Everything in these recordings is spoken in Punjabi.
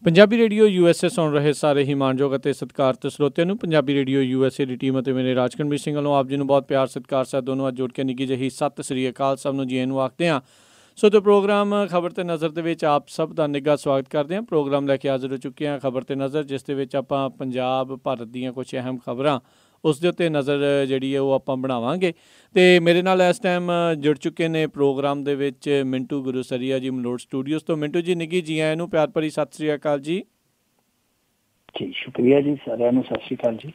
ਪੰਜਾਬੀ ਰੇਡੀਓ USA ਸੁਣ ਰਹੇ ਸਾਰੇ ਹੀ ਮਾਣਯੋਗ ਅਤੇ ਸਤਿਕਾਰਤ ਸਰੋਤਿਆਂ ਨੂੰ ਪੰਜਾਬੀ ਰੇਡੀਓ USA ਦੀ ਟੀਮ ਅਤੇ ਮੇਰੇ ਰਾਜਕਰਮੀਤ ਸਿੰਘ ਵੱਲੋਂ ਆਪ ਜੀ ਨੂੰ ਬਹੁਤ ਪਿਆਰ ਸਤਿਕਾਰ ਸਾਹਿਬ ਦੋਨੋਂ ਅੱਜ ਜੋੜ ਕੇ ਨਿੱਘੀ ਜਿਹੀ ਸਤਿ ਸ੍ਰੀ ਅਕਾਲ ਸਭ ਨੂੰ ਜੀ ਨੂੰ ਆਖਦੇ ਹਾਂ। ਸੋ ਤੇ ਪ੍ਰੋਗਰਾਮ ਖਬਰ ਤੇ ਨਜ਼ਰ ਦੇ ਵਿੱਚ ਆਪ ਸਭ ਦਾ ਨਿੱਘਾ ਸਵਾਗਤ ਕਰਦੇ ਹਾਂ। ਪ੍ਰੋਗਰਾਮ ਲੈ ਕੇ ਹਾਜ਼ਰ ਹੋ ਚੁੱਕੇ ਹਾਂ ਖਬਰ ਤੇ ਨਜ਼ਰ, ਜਿਸ ਦੇ ਵਿੱਚ ਆਪਾਂ ਪੰਜਾਬ ਭਾਰਤ ਦੀਆਂ ਕੁਛ ਅਹਿਮ ਖਬਰਾਂ ਉਸ ਦੇ ਉੱਤੇ ਨਜ਼ਰ ਜਿਹੜੀ ਹੈ ਉਹ ਆਪਾਂ ਬਣਾਵਾਂਗੇ। ਅਤੇ ਮੇਰੇ ਨਾਲ ਇਸ ਟਾਈਮ ਜੁੜ ਚੁੱਕੇ ਨੇ ਪ੍ਰੋਗਰਾਮ ਦੇ ਵਿੱਚ ਮਿੰਟੂ ਗੁਰੂਸਰੀਆ ਜੀ ਮਲੋਟ ਸਟੂਡੀਓਜ਼ ਤੋਂ। ਮਿੰਟੂ ਜੀ ਨਿੱਘੀ ਜੀ ਆਇਆਂ ਨੂੰ ਪਿਆਰ ਭਰੀ ਸਤਿ ਸ੍ਰੀ ਅਕਾਲ ਜੀ। ਜੀ ਸ਼ੁਕਰੀਆ ਜੀ, ਸਾਰਿਆਂ ਨੂੰ ਸਤਿ ਸ਼੍ਰੀ ਅਕਾਲ ਜੀ।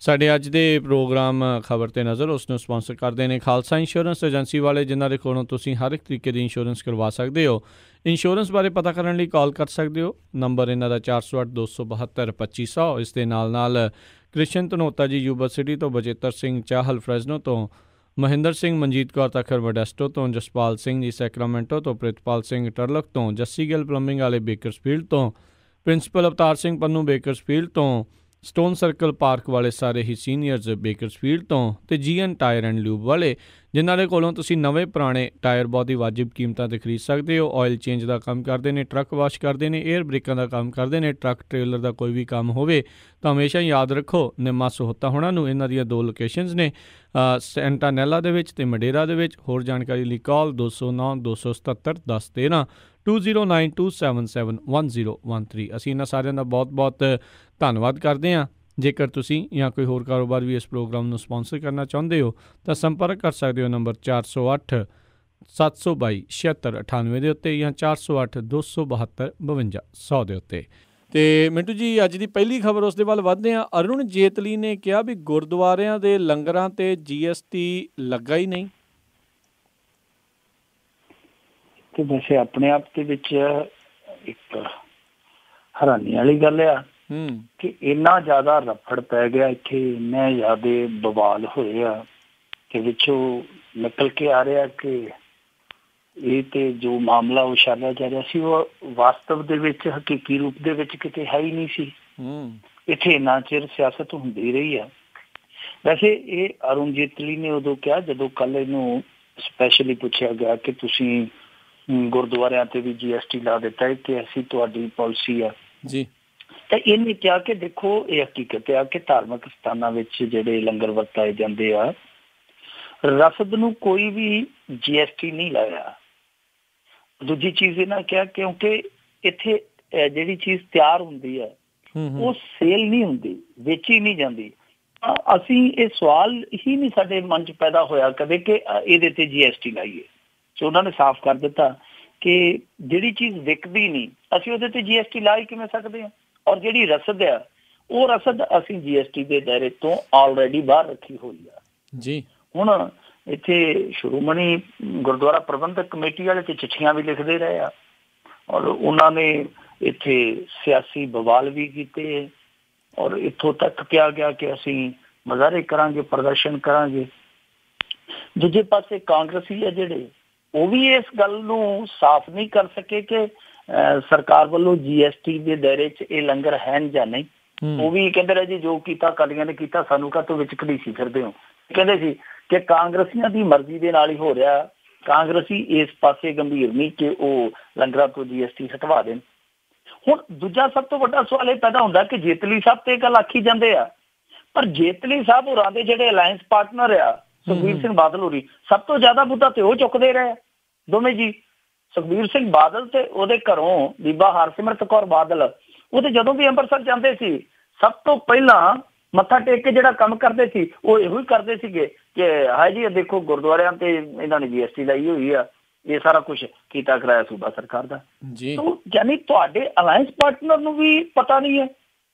ਸਾਡੇ ਅੱਜ ਦੇ ਪ੍ਰੋਗਰਾਮ ਖਬਰ ਤੇ ਨਜ਼ਰ ਉਸ ਨੂੰ ਸਪਾਂਸਰ ਕਰਦੇ ਨੇ ਖਾਲਸਾ ਇੰਸ਼ੋਰੈਂਸ ਏਜੰਸੀ ਵਾਲੇ, ਜਿਨ੍ਹਾਂ ਦੇ ਕੋਲੋਂ ਤੁਸੀਂ ਹਰ ਇੱਕ ਤਰੀਕੇ ਦੀ ਇੰਸ਼ੋਰੈਂਸ ਕਰਵਾ ਸਕਦੇ ਹੋ। ਇੰਸ਼ੋਰੈਂਸ ਬਾਰੇ ਪਤਾ ਕਰਨ ਲਈ ਕਾਲ ਕਰ ਸਕਦੇ ਹੋ। ਨੰਬਰ ਇਹਨਾਂ ਦਾ 408-272-2500। ਇਸ ਦੇ ਨਾਲ ਕ੍ਰਿਸ਼ਨ ਧਨੋਤਾ ਜੀ ਯੂਬਾ ਸਿਟੀ ਤੋਂ, ਬਚੇਤਰ ਸਿੰਘ ਚਾਹਲ ਫਰੈਜ਼ਨੋ ਤੋਂ, ਮਹਿੰਦਰ ਸਿੰਘ ਮਨਜੀਤ ਕੌਰ ਤਖਰ ਮੋਡੈਸਟੋ ਤੋਂ, ਜਸਪਾਲ ਸਿੰਘ ਜੀ ਸੈਕਰਾਮੈਂਟੋ ਤੋਂ, ਪ੍ਰਿਤਪਾਲ ਸਿੰਘ ਟਰਲਕ ਤੋਂ, ਜੱਸੀ ਗਿੱਲ ਪਲੰਬਿੰਗ ਵਾਲੇ ਬੇਕਰਸਫੀਲਡ ਤੋਂ, ਪ੍ਰਿੰਸੀਪਲ ਅਵਤਾਰ ਸਿੰਘ ਪੰਨੂ ਬੇਕਰਸਫੀਲਡ ਤੋਂ, ਸਟੋਨ ਸਰਕਲ ਪਾਰਕ ਵਾਲੇ ਸਾਰੇ ਹੀ ਸੀਨੀਅਰਜ਼ ਬੇਕਰਸਫੀਲਡ ਤੋਂ, ਅਤੇ GN ਟਾਇਰ ਐਂਡ ਲਿਊਬ ਵਾਲੇ, ਜਿਨ੍ਹਾਂ ਦੇ ਕੋਲੋਂ ਤੁਸੀਂ ਨਵੇਂ ਪੁਰਾਣੇ ਟਾਇਰ ਬਹੁਤ ਹੀ ਵਾਜਿਬ ਕੀਮਤਾਂ 'ਤੇ ਖਰੀਦ ਸਕਦੇ ਹੋ। ਆਇਲ ਚੇਂਜ ਦਾ ਕੰਮ ਕਰਦੇ ਨੇ, ਟਰੱਕ ਵਾਸ਼ ਕਰਦੇ ਨੇ, ਏਅਰ ਬ੍ਰੇਕਾਂ ਦਾ ਕੰਮ ਕਰਦੇ ਨੇ। ਟਰੱਕ ਟ੍ਰੇਲਰ ਦਾ ਕੋਈ ਵੀ ਕੰਮ ਹੋਵੇ ਤਾਂ ਹਮੇਸ਼ਾ ਯਾਦ ਰੱਖੋ ਨਿੰਮਾ ਸਹੋਤਾ ਹੋਣਾ ਨੂੰ। ਇਹਨਾਂ ਦੀਆਂ 2 ਲੋਕੇਸ਼ਨਸ ਨੇ, ਸੈਂਟਾਨੈਲਾ ਦੇ ਵਿੱਚ ਅਤੇ ਮਡੇਰਾ ਦੇ ਵਿੱਚ। ਹੋਰ ਜਾਣਕਾਰੀ ਲਈ ਕਾਲ 209-277-1013 2092771013। ਅਸੀਂ ਇਹਨਾਂ ਸਾਰਿਆਂ ਦਾ ਬਹੁਤ ਬਹੁਤ ਧੰਨਵਾਦ ਕਰਦੇ ਹਾਂ। ਜੇਕਰ ਤੁਸੀਂ ਜਾਂ ਕੋਈ ਹੋਰ ਕਾਰੋਬਾਰ ਵੀ ਇਸ ਪ੍ਰੋਗਰਾਮ ਨੂੰ ਸਪਾਂਸਰ ਕਰਨਾ ਚਾਹੁੰਦੇ ਹੋ ਤਾਂ ਸੰਪਰਕ ਕਰ ਸਕਦੇ ਹੋ ਨੰਬਰ 408-722-7698 ਦੇ ਉੱਤੇ ਜਾਂ 408-272-5200 ਦੇ ਉੱਤੇ। ਅਤੇ ਮਿੰਟੂ ਜੀ ਅੱਜ ਦੀ ਪਹਿਲੀ ਖਬਰ ਉਸ ਦੇ ਵੱਲ ਵੱਧਦੇ ਹਾਂ। ਅਰੁਣ ਜੇਤਲੀ ਨੇ ਕਿਹਾ ਵੀ ਗੁਰਦੁਆਰਿਆਂ ਦੇ ਲੰਗਰਾਂ 'ਤੇ GST ਲੱਗਾ ਹੀ ਨਹੀਂ। ਤੇ ਵੈਸੇ ਆਪਣੇ ਆਪ ਦੇ ਵਿੱਚ ਇੱਕ ਹੈਰਾਨੀ ਵਾਲੀ ਗੱਲ ਆ ਕਿ ਇੰਨਾ ਜ਼ਿਆਦਾ ਰਫੜ ਪੈ ਗਿਆ ਇੱਥੇ, ਇੰਨੇ ਜ਼ਿਆਦਾ ਬਵਾਲ ਹੋਏ ਆ ਕਿ ਵਿੱਚੋਂ ਨਿਕਲ ਕੇ ਆ ਰਿਹਾ ਕਿ ਇਹ ਤੇ ਜੋ ਮਾਮਲਾ ਉਛਾਲਿਆ ਜਾ ਰਿਹਾ ਸੀ ਉਹ ਵਾਸਤਵ ਦੇ ਵਿੱਚ ਹਕੀਕੀ ਰੂਪ ਦੇ ਵਿੱਚ ਕਿਤੇ ਹੈ ਹੀ ਨਹੀਂ ਸੀ। ਇੱਥੇ ਇੰਨਾ ਚਿਰ ਸਿਆਸਤ ਹੁੰਦੀ ਰਹੀ ਆ। ਵੈਸੇ ਇਹ ਅਰੁਣ ਜੇਤਲੀ ਨੇ ਉਦੋਂ ਕਿਹਾ ਜਦੋਂ ਕੱਲ੍ਹ ਇਹਨੂੰ ਸਪੈਸ਼ਲੀ ਪੁੱਛਿਆ ਗਿਆ ਕਿ ਤੁਸੀਂ ਗੁਰਦੁਆਰਿਆਂ ਤੇ ਵੀ GST ਲਾ ਦਿੱਤਾ ਹੈ ਤੇ ਐਸੀ ਤੁਹਾਡੀ ਪਾਲਿਸੀ ਆ ਜੀ, ਤਾਂ ਇਹਨੇ ਕਿਹਾ ਕਿ ਦੇਖੋ ਇਹ ਹਕੀਕਤ ਆ ਕਿ ਧਾਰਮਿਕ ਸਥਾਨਾਂ ਵਿੱਚ ਜਿਹੜੇ ਲੰਗਰ ਵਰਤਾਏ ਜਾਂਦੇ ਆ, ਰਸਦ ਨੂੰ ਕੋਈ ਵੀ GST ਨਹੀਂ ਲਾਇਆ। ਦੂਜੀ ਚੀਜ਼ ਇਹਨਾਂ ਕਿਹਾ ਕਿਉਂਕਿ ਇੱਥੇ ਜਿਹੜੀ ਚੀਜ਼ ਤਿਆਰ ਹੁੰਦੀ ਹੈ ਉਹ ਸੇਲ ਨਹੀਂ ਹੁੰਦੀ, ਵੇਚੀ ਨਹੀਂ ਜਾਂਦੀ। ਅਸੀਂ ਇਹ ਸਵਾਲ ਹੀ ਨਹੀਂ ਸਾਡੇ ਮਨ 'ਚ ਪੈਦਾ ਹੋਇਆ ਕਦੇ ਕਿ ਇਹਦੇ ਤੇ GST ਲਾਈਏ। ਸੋ ਉਹਨਾਂ ਨੇ ਸਾਫ਼ ਕਰ ਦਿੱਤਾ ਕਿ ਜਿਹੜੀ ਚੀਜ਼ ਵਿਕਦੀ ਨਹੀਂ ਅਸੀਂ ਉਹਦੇ ਤੇ GST ਲਾ ਹੀ ਕਿਵੇਂ ਸਕਦੇ ਹਾਂ। ਔਰ ਜਿਹੜੀ ਰਸਦ ਆ ਉਹ ਰਸਦ ਅਸੀਂ GST ਦੇ ਦਾਇਰੇ ਤੋਂ ਆਲਰੇਡੀ ਬਾਹਰ ਰੱਖੀ ਹੋਈ ਆ ਜੀ। ਹੁਣ ਇੱਥੇ ਸ਼੍ਰੋਮਣੀ ਗੁਰਦੁਆਰਾ ਪ੍ਰਬੰਧਕ ਕਮੇਟੀ ਵਾਲੇ ਤੇ ਚਿੱਠੀਆਂ ਵੀ ਲਿਖਦੇ ਰਹੇ ਆ ਔਰ ਉਹਨਾਂ ਨੇ ਇੱਥੇ ਸਿਆਸੀ ਬਵਾਲ ਵੀ ਕੀਤੇ ਔਰ ਇੱਥੋਂ ਤੱਕ ਕਿਹਾ ਗਿਆ ਕਿ ਅਸੀਂ ਮੁਜ਼ਾਹਰੇ ਕਰਾਂਗੇ, ਪ੍ਰਦਰਸ਼ਨ ਕਰਾਂਗੇ। ਦੂਜੇ ਪਾਸੇ ਕਾਂਗਰਸੀ ਆ ਜਿਹੜੇ ਉਹ ਵੀ ਇਸ ਗੱਲ ਨੂੰ ਸਾਫ਼ ਨਹੀਂ ਕਰ ਸਕੇ ਕਿ ਸਰਕਾਰ ਵੱਲੋਂ GST ਦੇ ਦਾਇਰੇ 'ਚ ਇਹ ਲੰਗਰ ਹੈ ਜਾਂ ਨਹੀਂ। ਉਹ ਵੀ ਕਹਿੰਦੇ ਰਹੇ ਜੀ ਜੋ ਕੀਤਾ ਅਕਾਲੀਆਂ ਨੇ ਕੀਤਾ, ਸਾਨੂੰ ਕਾਹਤੋਂ ਵਿੱਚ ਘੜੀਸੀ ਫਿਰਦੇ ਹੋ। ਕਹਿੰਦੇ ਸੀ ਕਿ ਕਾਂਗਰਸੀਆਂ ਦੀ ਮਰਜ਼ੀ ਦੇ ਨਾਲ ਹੀ ਹੋ ਰਿਹਾ, ਕਾਂਗਰਸੀ ਇਸ ਪਾਸੇ ਗੰਭੀਰ ਨਹੀਂ ਕਿ ਉਹ ਲੰਗਰਾਂ ਤੋਂ GST ਹਟਵਾ ਦੇਣ। ਹੁਣ ਦੂਜਾ ਸਭ ਤੋਂ ਵੱਡਾ ਸਵਾਲ ਇਹ ਪੈਦਾ ਹੁੰਦਾ ਕਿ ਜੇਤਲੀ ਸਾਹਿਬ ਤੇ ਇਹ ਗੱਲ ਆਖੀ ਜਾਂਦੇ ਆ, ਪਰ ਜੇਤਲੀ ਸਾਹਿਬ ਹੋਰਾਂ ਦੇ ਜਿਹੜੇ ਅਲਾਇੰਸ ਪਾਰਟਨਰ ਆ ਸੁਖਬੀਰ ਸਿੰਘ ਬਾਦਲ ਹੋਰੀ, ਸਭ ਤੋਂ ਜ਼ਿਆਦਾ ਮੁੱਦਾ ਤੇ ਉਹ ਚੁੱਕਦੇ ਰਹੇ ਦੋਵੇਂ ਜੀ। ਸੁਖਬੀਰ ਸਿੰਘ ਬਾਦਲ ਤੇ ਉਹਦੇ ਘਰੋਂ ਬੀਬਾ ਹਰਸਿਮਰਤ ਕੌਰ ਬਾਦਲ, ਉਹ ਤੇ ਜਦੋਂ ਵੀ ਅੰਮ੍ਰਿਤਸਰ ਜਾਂਦੇ ਸੀ ਸਭ ਤੋਂ ਪਹਿਲਾਂ ਮੱਥਾ ਟੇਕ ਕੇ ਜਿਹੜਾ ਕੰਮ ਕਰਦੇ ਸੀ ਉਹ ਇਹੋ ਹੀ ਕਰਦੇ ਸੀਗੇ ਕਿ ਹਾਏ ਜੀ ਦੇਖੋ ਗੁਰਦੁਆਰਿਆਂ ਤੇ ਇਹਨਾਂ ਨੇ GST ਲਾਈ ਹੋਈ ਆ, ਇਹ ਸਾਰਾ ਕੁਛ ਕੀਤਾ ਕਰਾਇਆ ਸੂਬਾ ਸਰਕਾਰ ਦਾ ਜੀ। ਯਾਨੀ ਤੁਹਾਡੇ ਅਲਾਇੰਸ ਪਾਰਟਨਰ ਨੂੰ ਵੀ ਪਤਾ ਨਹੀਂ ਹੈ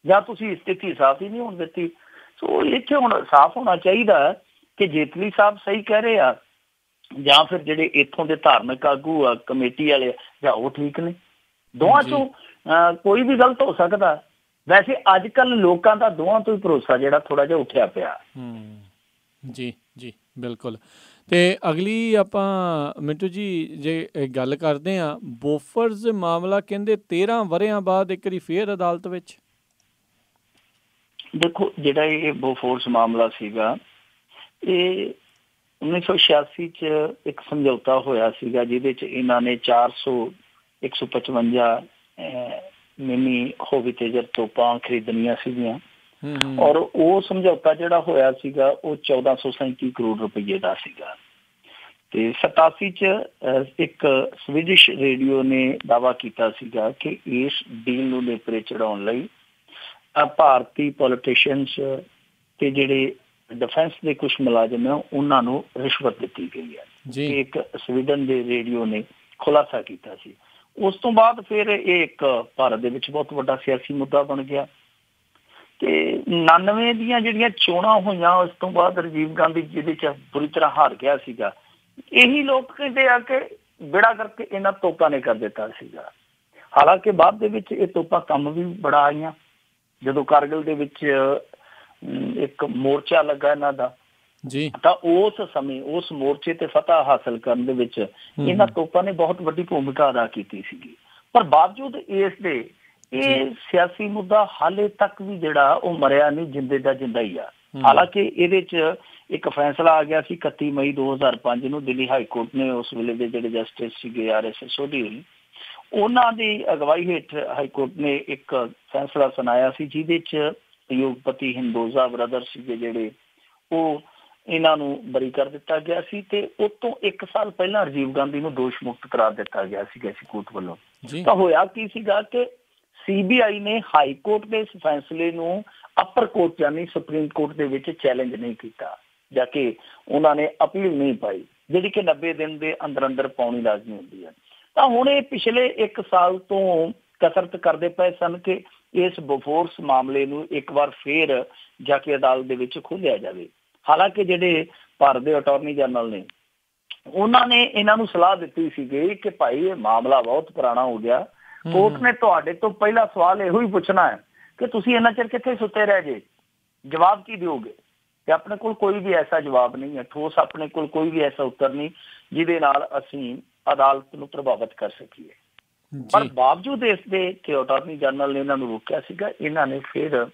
ਜਾਂ ਤੁਸੀਂ ਸਥਿਤੀ ਸਾਫ਼ ਹੀ ਨਹੀਂ ਹੋਣ ਦਿੱਤੀ। ਸੋ ਇੱਥੇ ਹੁਣ ਸਾਫ਼ ਹੋਣਾ ਚਾਹੀਦਾ ਕਿ ਜੇਤਲੀ ਸਾਹਿਬ ਸਹੀ ਕਹਿ ਰਹੇ ਆ ਜਾਂ ਫਿਰ ਜਿਹੜੇ ਇੱਥੋਂ ਦੇ ਧਾਰਮਿਕ ਆਗੂ ਆ ਕਮੇਟੀ ਵਾਲੇ ਜਾਂ ਉਹ ਠੀਕ ਨੇ। ਦੋਵਾਂ ਚੋਂ ਕੋਈ ਵੀ ਗਲਤ ਹੋ ਸਕਦਾ। ਵੈਸੇ ਅੱਜ ਕੱਲ੍ਹ ਲੋਕਾਂ ਦਾ ਦੋਵਾਂ ਤੋਂ ਹੀ ਭਰੋਸਾ ਜਿਹੜਾ ਥੋੜ੍ਹਾ ਜਿਹਾ ਉੱਠਿਆ ਪਿਆ। ਜੀ ਜੀ ਬਿਲਕੁਲ। ਅਤੇ ਅਗਲੀ ਆਪਾਂ ਮਿੰਟੂ ਜੀ ਜੇ ਗੱਲ ਕਰਦੇ ਹਾਂ ਬੋਫਰਜ਼ ਮਾਮਲਾ, ਕਹਿੰਦੇ 13 ਵਰ੍ਹਿਆਂ ਬਾਅਦ ਇੱਕ ਵਾਰੀ ਫੇਰ ਅਦਾਲਤ ਵਿੱਚ। ਦੇਖੋ ਜਿਹੜਾ ਇਹ ਬੋਫੋਰਸ ਮਾਮਲਾ ਸੀਗਾ ਇਹ 1986 'ਚ ਇੱਕ ਸਮਝੌਤਾ ਹੋਇਆ ਸੀਗਾ ਜਿਹਦੇ 'ਚ ਇਹਨਾਂ ਨੇ 155 ਮਿੰਨੀ ਹੋਵੀਟੇਜਰ ਤੋਪਾਂ ਖਰੀਦਣੀਆਂ ਸੀਗੀਆਂ। ਔਰ ਉਹ ਸਮਝੌਤਾ ਜਿਹੜਾ ਹੋਇਆ ਸੀਗਾ ਉਹ 1437 ਕਰੋੜ ਰੁਪਈਏ ਦਾ ਸੀਗਾ। ਤੇ 87 ਚ ਇੱਕ ਸਵੀਡਿਸ਼ ਰੇਡੀਓ ਨੇ ਦਾਅਵਾ ਕੀਤਾ ਸੀਗਾ ਕਿ ਇਸ ਡੀਲ ਨੂੰ ਨੇਪਰੇ ਚੜਾਉਣ ਲਈ ਭਾਰਤੀ ਪੋਲੀਟੀਸ਼ੀਅਨਸ ਤੇ ਜਿਹੜੇ ਡਿਫੈਂਸ ਦੇ ਕੁਝ ਮੁਲਾਜ਼ਮ ਆ ਉਹਨਾਂ ਨੂੰ ਰਿਸ਼ਵਤ ਦਿੱਤੀ ਗਈ ਹੈ। ਇੱਕ ਸਵੀਡਨ ਦੇ ਰੇਡੀਓ ਨੇ ਖੁਲਾਸਾ ਕੀਤਾ ਸੀ। ਉਸ ਤੋਂ ਬਾਅਦ ਫਿਰ ਇਹ ਇੱਕ ਭਾਰਤ ਦੇ ਵਿੱਚ ਬਹੁਤ ਵੱਡਾ ਸਿਆਸੀ ਮੁੱਦਾ ਬਣ ਗਿਆ। ਤੇ 99 ਦੀਆਂ ਜਿਹੜੀਆਂ ਚੋਣਾਂ ਹੋਈਆਂ ਉਸ ਤੋਂ ਬਾਅਦ ਰਾਜੀਵ ਗਾਂਧੀ ਜਿਹਦੇ ਚ ਬੁਰੀ ਤਰ੍ਹਾਂ ਹਾਰ ਗਿਆ ਸੀਗਾ, ਇਹੀ ਲੋਕ ਕਹਿੰਦੇ ਆ ਕਿ ਬੇੜਾ ਕਰਕੇ ਇਹਨਾਂ ਤੋਪਾਂ ਨੇ ਕਰ ਦਿੱਤਾ ਸੀਗਾ। ਹਾਲਾਂਕਿ ਬਾਅਦ ਦੇ ਵਿੱਚ ਇਹ ਤੋਪਾਂ ਕੰਮ ਵੀ ਬੜਾ ਆਈਆਂ। ਜਦੋਂ ਕਾਰਗਿਲ ਦੇ ਵਿੱਚ ਇੱਕ ਮੋਰਚਾ ਲੱਗਾ ਇਹਨਾਂ ਦਾ ਤਾਂ ਉਸ ਸਮੇਂ ਉਸ ਮੋਰਚੇ ਤੇ ਫਤਹ ਹਾਸਲ ਕਰਨ ਦੇ ਵਿੱਚ ਇਹਨਾਂ ਤੋਪਾਂ ਨੇ ਬਹੁਤ ਵੱਡੀ ਭੂਮਿਕਾ ਅਦਾ ਕੀਤੀ ਸੀਗੀ। ਪਰ ਬਾਵਜੂਦ ਇਸ ਦੇ ਇਹ ਸਿਆਸੀ ਮੁੱਦਾ ਹਾਲੇ ਤੱਕ ਵੀ ਜਿਹੜਾ ਉਹ ਮਰਿਆ ਨਹੀਂ, ਜਿੰਦੇ ਦਾ ਜਿੰਦਾ ਹੀ ਆ। ਹਾਲਾਂਕਿ ਇਹਦੇ ਚ ਇੱਕ ਫੈਸਲਾ ਆ ਗਿਆ ਸੀ 31 ਮਈ 2005 ਨੂੰ ਦਿੱਲੀ ਹਾਈ ਕੋਰਟ ਨੇ, ਉਸ ਵੇਲੇ ਦੇ ਜਿਹੜੇ ਜਸਟਿਸ ਸੀਗੇ RS ਸੋਢੀ, ਉਹਨਾਂ ਦੀ ਅਗਵਾਈ ਹੇਠ ਹਾਈ ਕੋਰਟ ਨੇ ਇੱਕ ਫੈਸਲਾ ਸੁਣਾਇਆ ਸੀ ਜਿਹਦੇ ਚ ਉਦਯੋਗਪਤੀ ਹਿੰਦੋਜ਼ਾ ਬ੍ਰਦਰ ਸੀਗੇ ਜਿਹੜੇ, ਉਹ ਇਹਨਾਂ ਨੂੰ ਬਰੀ ਕਰ ਦਿੱਤਾ ਗਿਆ ਸੀ ਤੇ ਉਸ ਤੋਂ 1 ਸਾਲ ਪਹਿਲਾਂ ਰਾਜੀਵ ਗਾਂਧੀ ਨੂੰ ਦੋਸ਼ ਮੁਕਤ ਕਰਾਰ ਦਿੱਤਾ ਗਿਆ ਸੀਗਾ ਸੀ ਕੋਰਟ ਵੱਲੋਂ। ਤਾਂ ਹੋਇਆ ਕੀ ਸੀਗਾ ਕਿ CBI ਨੇ ਹਾਈ ਕੋਰਟ ਦੇ ਇਸ ਫੈਸਲੇ ਨੂੰ ਅਪਰ ਕੋਰਟ ਯਾਨੀ ਸੁਪਰੀਮ ਕੋਰਟ ਦੇ ਵਿੱਚ ਚੈਲੰਜ ਨਹੀਂ ਕੀਤਾ, ਜਾ ਕੇ ਉਹਨਾਂ ਨੇ ਅਪੀਲ ਨਹੀਂ ਪਾਈ, ਜਿਹੜੀ ਕਿ 90 ਦਿਨ ਦੇ ਅੰਦਰ ਅੰਦਰ ਪਾਉਣੀ ਲਾਜ਼ਮੀ ਹੁੰਦੀ ਹੈ। ਤਾਂ ਹੁਣ ਇਹ ਪਿਛਲੇ 1 ਸਾਲ ਤੋਂ ਕਸਰਤ ਕਰਦੇ ਪਏ ਸਨ ਕਿ ਇਸ ਬੋਫੋਰਸ ਮਾਮਲੇ ਨੂੰ ਇੱਕ ਵਾਰ ਫੇਰ ਜਾ ਕੇ ਅਦਾਲਤ ਦੇ ਵਿੱਚ ਖੋਲ੍ਹਿਆ ਜਾਵੇ। ਹਾਲਾਂਕਿ ਜਿਹੜੇ ਭਾਰਤ ਦੇ ਅਟਾਰਨੀ ਜਨਰਲ ਨੇ ਉਹਨਾਂ ਨੇ ਇਹਨਾਂ ਨੂੰ ਸਲਾਹ ਦਿੱਤੀ ਸੀਗੀ ਕਿ ਭਾਈ ਇਹ ਮਾਮਲਾ ਬਹੁਤ ਪੁਰਾਣਾ ਹੋ ਗਿਆ, ਕੋਰਟ ਨੇ ਤੁਹਾਡੇ ਤੋਂ ਪਹਿਲਾ ਸਵਾਲ ਇਹੋ ਹੀ ਪੁੱਛਣਾ ਹੈ ਕਿ ਤੁਸੀਂ ਇੰਨਾ ਚਿਰ ਕਿੱਥੇ ਸੁੱਤੇ ਰਹਿ ਜੇ, ਜਵਾਬ ਕੀ ਦਿਓਗੇ? ਤੇ ਆਪਣੇ ਕੋਲ ਕੋਈ ਵੀ ਐਸਾ ਜਵਾਬ ਨਹੀਂ ਹੈ, ਠੋਸ ਆਪਣੇ ਕੋਲ ਕੋਈ ਵੀ ਐਸਾ ਉੱਤਰ ਨਹੀਂ ਜਿਹਦੇ ਨਾਲ ਅਸੀਂ ਅਦਾਲਤ ਨੂੰ ਪ੍ਰਭਾਵਿਤ ਕਰ ਸਕੀਏ। ਪਰ ਬਾਵਜੂਦ ਇਸ ਦੇ ਕਿ ਅਟਾਰਨੀ ਜਨਰਲ ਨੇ ਇਹਨਾਂ ਨੂੰ ਰੋਕਿਆ ਸੀਗਾ, ਇਹਨਾਂ ਨੇ ਫਿਰ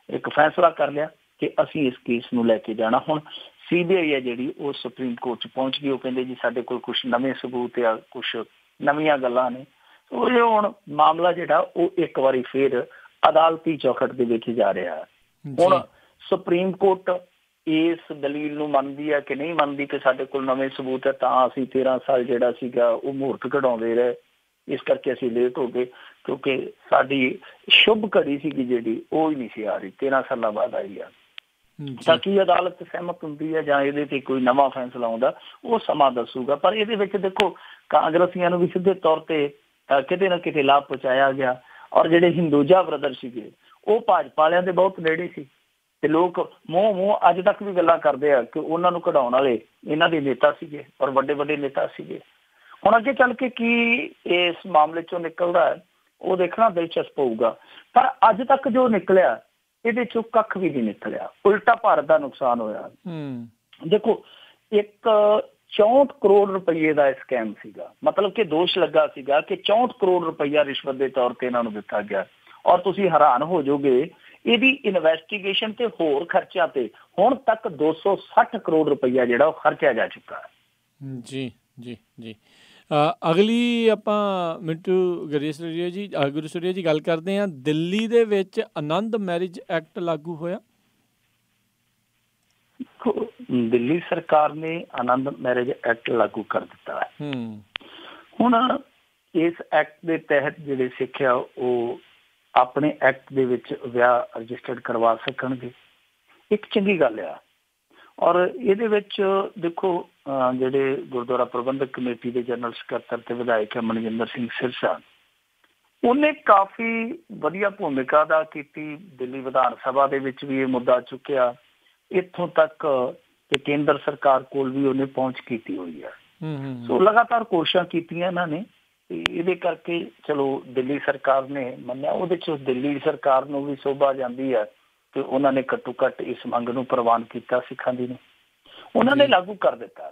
ਇੱਕ ਫੈਸਲਾ ਕਰ ਲਿਆ ਕਿ ਅਸੀਂ ਇਸ ਕੇਸ ਨੂੰ ਲੈ ਕੇ ਜਾਣਾ। ਹੁਣ CBI ਹੈ ਜਿਹੜੀ ਉਹ ਸੁਪਰੀਮ ਕੋਰਟ 'ਚ ਪਹੁੰਚ ਗਈ। ਉਹ ਕਹਿੰਦੇ ਜੀ ਸਾਡੇ ਕੋਲ ਕੁਛ ਨਵੇਂ ਸਬੂਤ ਆ, ਕੁਛ ਨਵੀਆਂ ਗੱਲਾਂ ਨੇ। ਉਹ ਹੁਣ ਮਾਮਲਾ ਜਿਹੜਾ ਉਹ ਇੱਕ ਵਾਰੀ ਫਿਰ ਅਦਾਲਤੀ ਚੌਖਟ ਦੇ ਵਿੱਚ ਜਾ ਰਿਹਾ ਹੈ। ਹੁਣ ਸੁਪਰੀਮ ਕੋਰਟ ਇਸ ਦਲੀਲ ਨੂੰ ਮੰਨਦੀ ਹੈ ਕਿ ਨਹੀਂ ਮੰਨਦੀ ਕਿ ਸਾਡੇ ਕੋਲ ਨਵੇਂ ਸਬੂਤ ਹੈ, ਤਾਂ ਅਸੀਂ 13 ਸਾਲ ਜਿਹੜਾ ਸੀਗਾ ਉਹ ਮੁਹੂਰਤ ਕਢਾਉਂਦੇ ਰਹੇ, ਇਸ ਕਰਕੇ ਅਸੀਂ ਲੇਟ ਹੋ ਗਏ ਕਿਉਂਕਿ ਸਾਡੀ ਸ਼ੁਭ ਘੜੀ ਸੀਗੀ ਜਿਹੜੀ ਉਹ ਹੀ ਨਹੀਂ ਸੀ ਆ ਰਹੀ, 13 ਸਾਲਾਂ ਬਾਅਦ ਆਈ ਆ। ਤਾਂ ਕੀ ਅਦਾਲਤ ਸਹਿਮਤ ਹੁੰਦੀ ਹੈ ਜਾਂ ਇਹਦੇ ਤੇ ਕੋਈ ਨਵਾਂ ਫੈਸਲਾ ਆਉਂਦਾ, ਉਹ ਸਮਾਂ ਦੱਸੂਗਾ। ਪਰ ਇਹਦੇ ਵਿੱਚ ਦੇਖੋ ਕਾਂਗਰਸੀਆਂ ਨੂੰ ਵੀ ਸਿੱਧੇ ਤੌਰ ਤੇ ਕਿਤੇ ਨਾ ਕਿਤੇ ਲਾਭ ਪਹੁੰਚਾਇਆ ਗਿਆ। ਔਰ ਜਿਹੜੇ ਹਿੰਦੋਜਾ ਬ੍ਰਦਰ ਸੀਗੇ ਉਹ ਭਾਜਪਾ ਵਾਲਿਆਂ ਦੇ ਬਹੁਤ ਨੇੜੇ ਸੀ ਤੇ ਲੋਕ ਮੂੰਹ ਅੱਜ ਤੱਕ ਵੀ ਗੱਲਾਂ ਕਰਦੇ ਆ ਕਿ ਉਹਨਾਂ ਨੂੰ ਕਢਾਉਣ ਵਾਲੇ ਇਹਨਾਂ ਦੇ ਨੇਤਾ ਸੀਗੇ ਔਰ ਵੱਡੇ ਵੱਡੇ ਨੇਤਾ ਸੀਗੇ। ਹੁਣ ਅੱਗੇ ਚੱਲ ਕੇ ਕੀ ਇਸ ਮਾਮਲੇ ਚੋਂ ਨਿਕਲਦਾ ਹੈ ਉਹ ਦੇਖਣਾ ਦਿਲਚਸਪ ਹੋਊਗਾ। ਪਰ ਅੱਜ ਤੱਕ ਜੋ ਨਿਕਲਿਆ ਇਹਦੇ ਚੋਂ ਕੱਖ ਵੀ ਨਹੀਂ ਨਿਕਲਿਆ, ਉਲਟਾ ਭਾਰਤ ਦਾ ਨੁਕਸਾਨ ਹੋਇਆ। ਦੇਖੋ ਇੱਕ 64 ਕਰੋੜ ਰੁਪਈਏ ਦਾ ਸਕੈਮ ਸੀਗਾ, ਮਤਲਬ ਕਿ ਦੋਸ਼ ਲੱਗਾ ਸੀਗਾ ਕਿ 64 ਕਰੋੜ ਰੁਪਈਆ ਰਿਸ਼ਵਤ ਦੇ ਤੌਰ ਤੇ ਇਹਨਾਂ ਨੂੰ ਦਿੱਤਾ ਗਿਆ। ਔਰ ਤੁਸੀਂ ਹੈਰਾਨ ਹੋ ਜਾਓਗੇ ਇਹਦੀ ਇਨਵੈਸਟੀਗੇਸ਼ਨ ਤੇ ਹੋਰ ਖਰਚਿਆਂ ਤੇ ਹੁਣ ਤੱਕ 260 ਕਰੋੜ ਰੁਪਈਆ ਜਿਹੜਾ ਉਹ ਖਰਚਿਆ ਜਾ ਚੁੱਕਾ ਹੈ। ਜੀ ਜੀ ਜੀ ਅਗਲੀ ਆਪਾਂ ਮਿੰਟੂ ਗੁਰਸਰੀਆ ਜੀ ਗੱਲ ਕਰਦੇ ਹਾਂ। ਦਿੱਲੀ ਦੇ ਵਿੱਚ ਆਨੰਦ ਮੈਰਿਜ ਐਕਟ ਲਾਗੂ ਹੋਇਆ। ਦਿੱਲੀ ਸਰਕਾਰ ਨੇ ਆਨੰਦ ਮੈਰਿਜ ਐਕਟ ਲਾਗੂ ਕਰ ਦਿੱਤਾ ਹੈ। ਹੁਣ ਇਸ ਐਕਟ ਦੇ ਤਹਿਤ ਜਿਹੜੇ ਸਿੱਖ ਆ ਉਹ ਆਪਣੇ ਐਕਟ ਦੇ ਵਿੱਚ ਵਿਆਹ ਰਜਿਸਟਰਡ ਕਰਵਾ ਸਕਣਗੇ। ਇੱਕ ਚੰਗੀ ਗੱਲ ਆ। ਔਰ ਇਹਦੇ ਵਿੱਚ ਦੇਖੋ ਜਿਹੜੇ ਗੁਰਦੁਆਰਾ ਪ੍ਰਬੰਧਕ ਕਮੇਟੀ ਦੇ ਜਨਰਲ ਸਕੱਤਰ ਤੇ ਵਿਧਾਇਕ ਹੈ ਮਨਜਿੰਦਰ ਸਿੰਘ ਸਿਰਸਾ, ਉਹਨੇ ਕਾਫੀ ਵਧੀਆ ਭੂਮਿਕਾ ਅਦਾ ਕੀਤੀ। ਦਿੱਲੀ ਵਿਧਾਨ ਸਭਾ ਦੇ ਵਿੱਚ ਵੀ ਇਹ ਮੁੱਦਾ ਚੁੱਕਿਆ, ਇੱਥੋਂ ਤੱਕ ਕਿ ਕੇਂਦਰ ਸਰਕਾਰ ਕੋਲ ਵੀ ਉਹਨੇ ਪਹੁੰਚ ਕੀਤੀ ਹੋਈ ਹੈ। ਸੋ ਲਗਾਤਾਰ ਕੋਸ਼ਿਸ਼ਾਂ ਕੀਤੀਆਂ ਇਹਨਾਂ ਨੇ ਤੇ ਇਹਦੇ ਕਰਕੇ ਚਲੋ ਦਿੱਲੀ ਸਰਕਾਰ ਨੇ ਮੰਨਿਆ। ਉਹਦੇ 'ਚ ਦਿੱਲੀ ਸਰਕਾਰ ਨੂੰ ਵੀ ਸ਼ੋਭਾ ਜਾਂਦੀ ਹੈ ਤੇ ਉਹਨਾਂ ਨੇ ਘੱਟੋ ਘੱਟ ਇਸ ਮੰਗ ਨੂੰ ਪ੍ਰਵਾਨ ਕੀਤਾ ਸਿੱਖਾਂ ਦੀ ਨੂੰ, ਉਹਨਾਂ ਨੇ ਲਾਗੂ ਕਰ ਦਿੱਤਾ।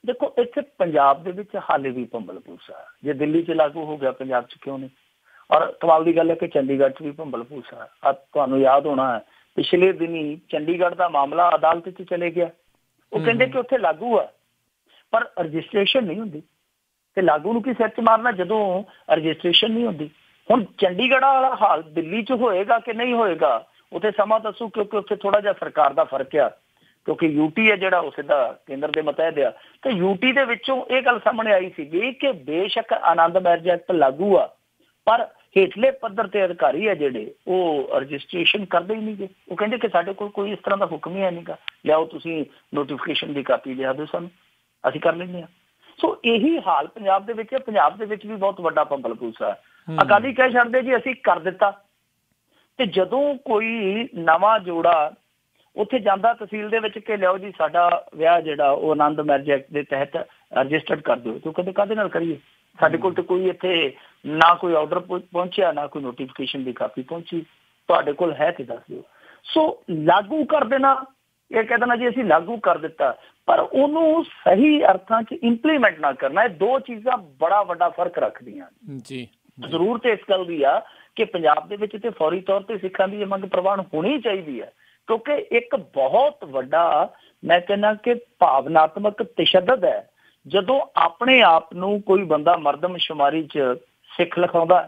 ਦੇਖੋ ਇੱਥੇ ਪੰਜਾਬ ਦੇ ਵਿੱਚ ਹਾਲੇ ਵੀ ਭੰਬਲ ਭੂਸਾ, ਜੇ ਦਿੱਲੀ 'ਚ ਲਾਗੂ ਹੋ ਗਿਆ ਪੰਜਾਬ 'ਚ ਕਿਉਂ ਨਹੀਂ? ਔਰ ਕਮਾਲ ਦੀ ਗੱਲ ਹੈ ਕਿ ਚੰਡੀਗੜ੍ਹ 'ਚ ਵੀ ਭੰਬਲ ਭੂਸਾ। ਤੁਹਾਨੂੰ ਯਾਦ ਹੋਣਾ ਹੈ ਪਿਛਲੇ ਦਿਨੀ ਚੰਡੀਗੜ੍ਹ ਦਾ ਮਾਮਲਾ ਅਦਾਲਤ 'ਚ ਚਲੇ ਗਿਆ। ਉਹ ਕਹਿੰਦੇ ਕਿ ਉੱਥੇ ਲਾਗੂ ਆ ਪਰ ਰਜਿਸਟ੍ਰੇਸ਼ਨ ਨਹੀਂ ਹੁੰਦੀ। ਤੇ ਲਾਗੂ ਨੂੰ ਕੀ ਸਿਰ 'ਚ ਮਾਰਨਾ ਜਦੋਂ ਰਜਿਸਟ੍ਰੇਸ਼ਨ ਨਹੀਂ ਹੁੰਦੀ? ਹੁਣ ਚੰਡੀਗੜ੍ਹ ਵਾਲਾ ਹਾਲ ਦਿੱਲੀ 'ਚ ਹੋਏਗਾ ਕਿ ਨਹੀਂ ਹੋਏਗਾ, ਉੱਥੇ ਸਮਾਂ ਦੱਸੂ, ਕਿਉਂਕਿ ਉੱਥੇ ਥੋੜ੍ਹਾ ਜਿਹਾ ਸਰਕਾਰ ਦਾ ਫਰਕ ਆ, ਕਿਉਂਕਿ ਯੂਟੀ ਹੈ ਜਿਹੜਾ ਉਹ ਸਿੱਧਾ ਕੇਂਦਰ ਦੇ ਮਤਹਿਤ ਆ। ਤੇ ਯੂਟੀ ਦੇ ਵਿੱਚੋਂ ਇਹ ਗੱਲ ਸਾਹਮਣੇ ਆਈ ਸੀਗੀ ਕਿ ਬੇਸ਼ੱਕ ਆਨੰਦ ਮੈਰਿਜ ਐਕਟ ਲਾਗੂ ਆ, ਪਰ ਹੇਠਲੇ ਪੱਧਰ ਤੇ ਅਧਿਕਾਰੀ ਆ ਜਿਹੜੇ ਉਹ ਰਜਿਸਟ੍ਰੇਸ਼ਨ ਕਰਦੇ ਹੀ ਨਹੀਂ ਗੇ। ਉਹ ਕਹਿੰਦੇ ਕਿ ਸਾਡੇ ਕੋਲ ਕੋਈ ਇਸ ਤਰ੍ਹਾਂ ਦਾ ਹੁਕਮ ਹੀ ਹੈ ਨਹੀਂ ਗਾ, ਲਿਆਓ ਤੁਸੀਂ ਨੋਟੀਫਿਕੇਸ਼ਨ ਦੀ ਕਾਪੀ ਲਿਆ ਦਿਓ ਸਾਨੂੰ, ਅਸੀਂ ਕਰ ਲੈਂਦੇ ਹਾਂ। ਸੋ ਇਹੀ ਹਾਲ ਪੰਜਾਬ ਦੇ ਵਿੱਚ ਹੈ। ਪੰਜਾਬ ਦੇ ਵਿੱਚ ਵੀ ਬਹੁਤ ਵੱਡਾ ਭੰਬਲ ਭੂਸਾ। ਅਕਾਲੀ ਕਹਿ ਛੱਡਦੇ ਜੀ ਅਸੀਂ ਕਰ ਦਿੱਤਾ, ਤੇ ਜਦੋਂ ਕੋਈ ਨਵਾਂ ਜੋੜਾ ਉੱਥੇ ਜਾਂਦਾ ਤਹਿਸੀਲ ਦੇ ਵਿੱਚ ਕਿ ਲਿਆਓ ਜੀ ਸਾਡਾ ਵਿਆਹ ਜਿਹੜਾ ਉਹ ਆਨੰਦ ਮੈਰਿਜ ਐਕਟ ਦੇ ਤਹਿਤ ਰਜਿਸਟਰਡ ਕਰ ਦਿਓ, ਤੇ ਉਹ ਕਹਿੰਦੇ ਕਾਹਦੇ ਨਾਲ ਕਰੀਏ, ਸਾਡੇ ਕੋਲ ਤਾਂ ਕੋਈ ਇੱਥੇ ਨਾ ਕੋਈ ਆਰਡਰ ਪਹੁੰਚਿਆ, ਨਾ ਕੋਈ ਨੋਟੀਫਿਕੇਸ਼ਨ ਦੀ ਕਾਪੀ ਪਹੁੰਚੀ, ਤੁਹਾਡੇ ਕੋਲ ਹੈ ਤੇ ਦੱਸ ਦਿਓ। ਸੋ ਲਾਗੂ ਕਰ ਦੇਣਾ, ਇਹ ਕਹਿ ਦੇਣਾ ਜੀ ਅਸੀਂ ਲਾਗੂ ਕਰ ਦਿੱਤਾ, ਪਰ ਉਹਨੂੰ ਸਹੀ ਅਰਥਾਂ 'ਚ ਇੰਪਲੀਮੈਂਟ ਨਾ ਕਰਨਾ, ਇਹ ਦੋ ਚੀਜ਼ਾਂ ਬੜਾ ਵੱਡਾ ਫਰਕ ਰੱਖਦੀਆਂ ਜੀ। ਜ਼ਰੂਰਤ ਇਸ ਗੱਲ ਦੀ ਆ ਕਿ ਪੰਜਾਬ ਦੇ ਵਿੱਚ ਤੇ ਫੌਰੀ ਤੌਰ ਤੇ ਸਿੱਖਾਂ ਦੀ ਇਹ ਮੰਗ ਪ੍ਰਵਾਨ ਹੋਣੀ ਚਾਹੀਦੀ ਹੈ, ਕਿਉਂਕਿ ਇੱਕ ਬਹੁਤ ਵੱਡਾ ਮੈਂ ਕਹਿੰਦਾ ਕਿ ਭਾਵਨਾਤਮਕ ਤਸ਼ੱਦਦ ਹੈ ਜਦੋਂ ਆਪਣੇ ਆਪ ਨੂੰ ਕੋਈ ਬੰਦਾ ਮਰਦਮਸ਼ੁਮਾਰੀ 'ਚ ਸਿੱਖ ਲਿਖਾਉਂਦਾ,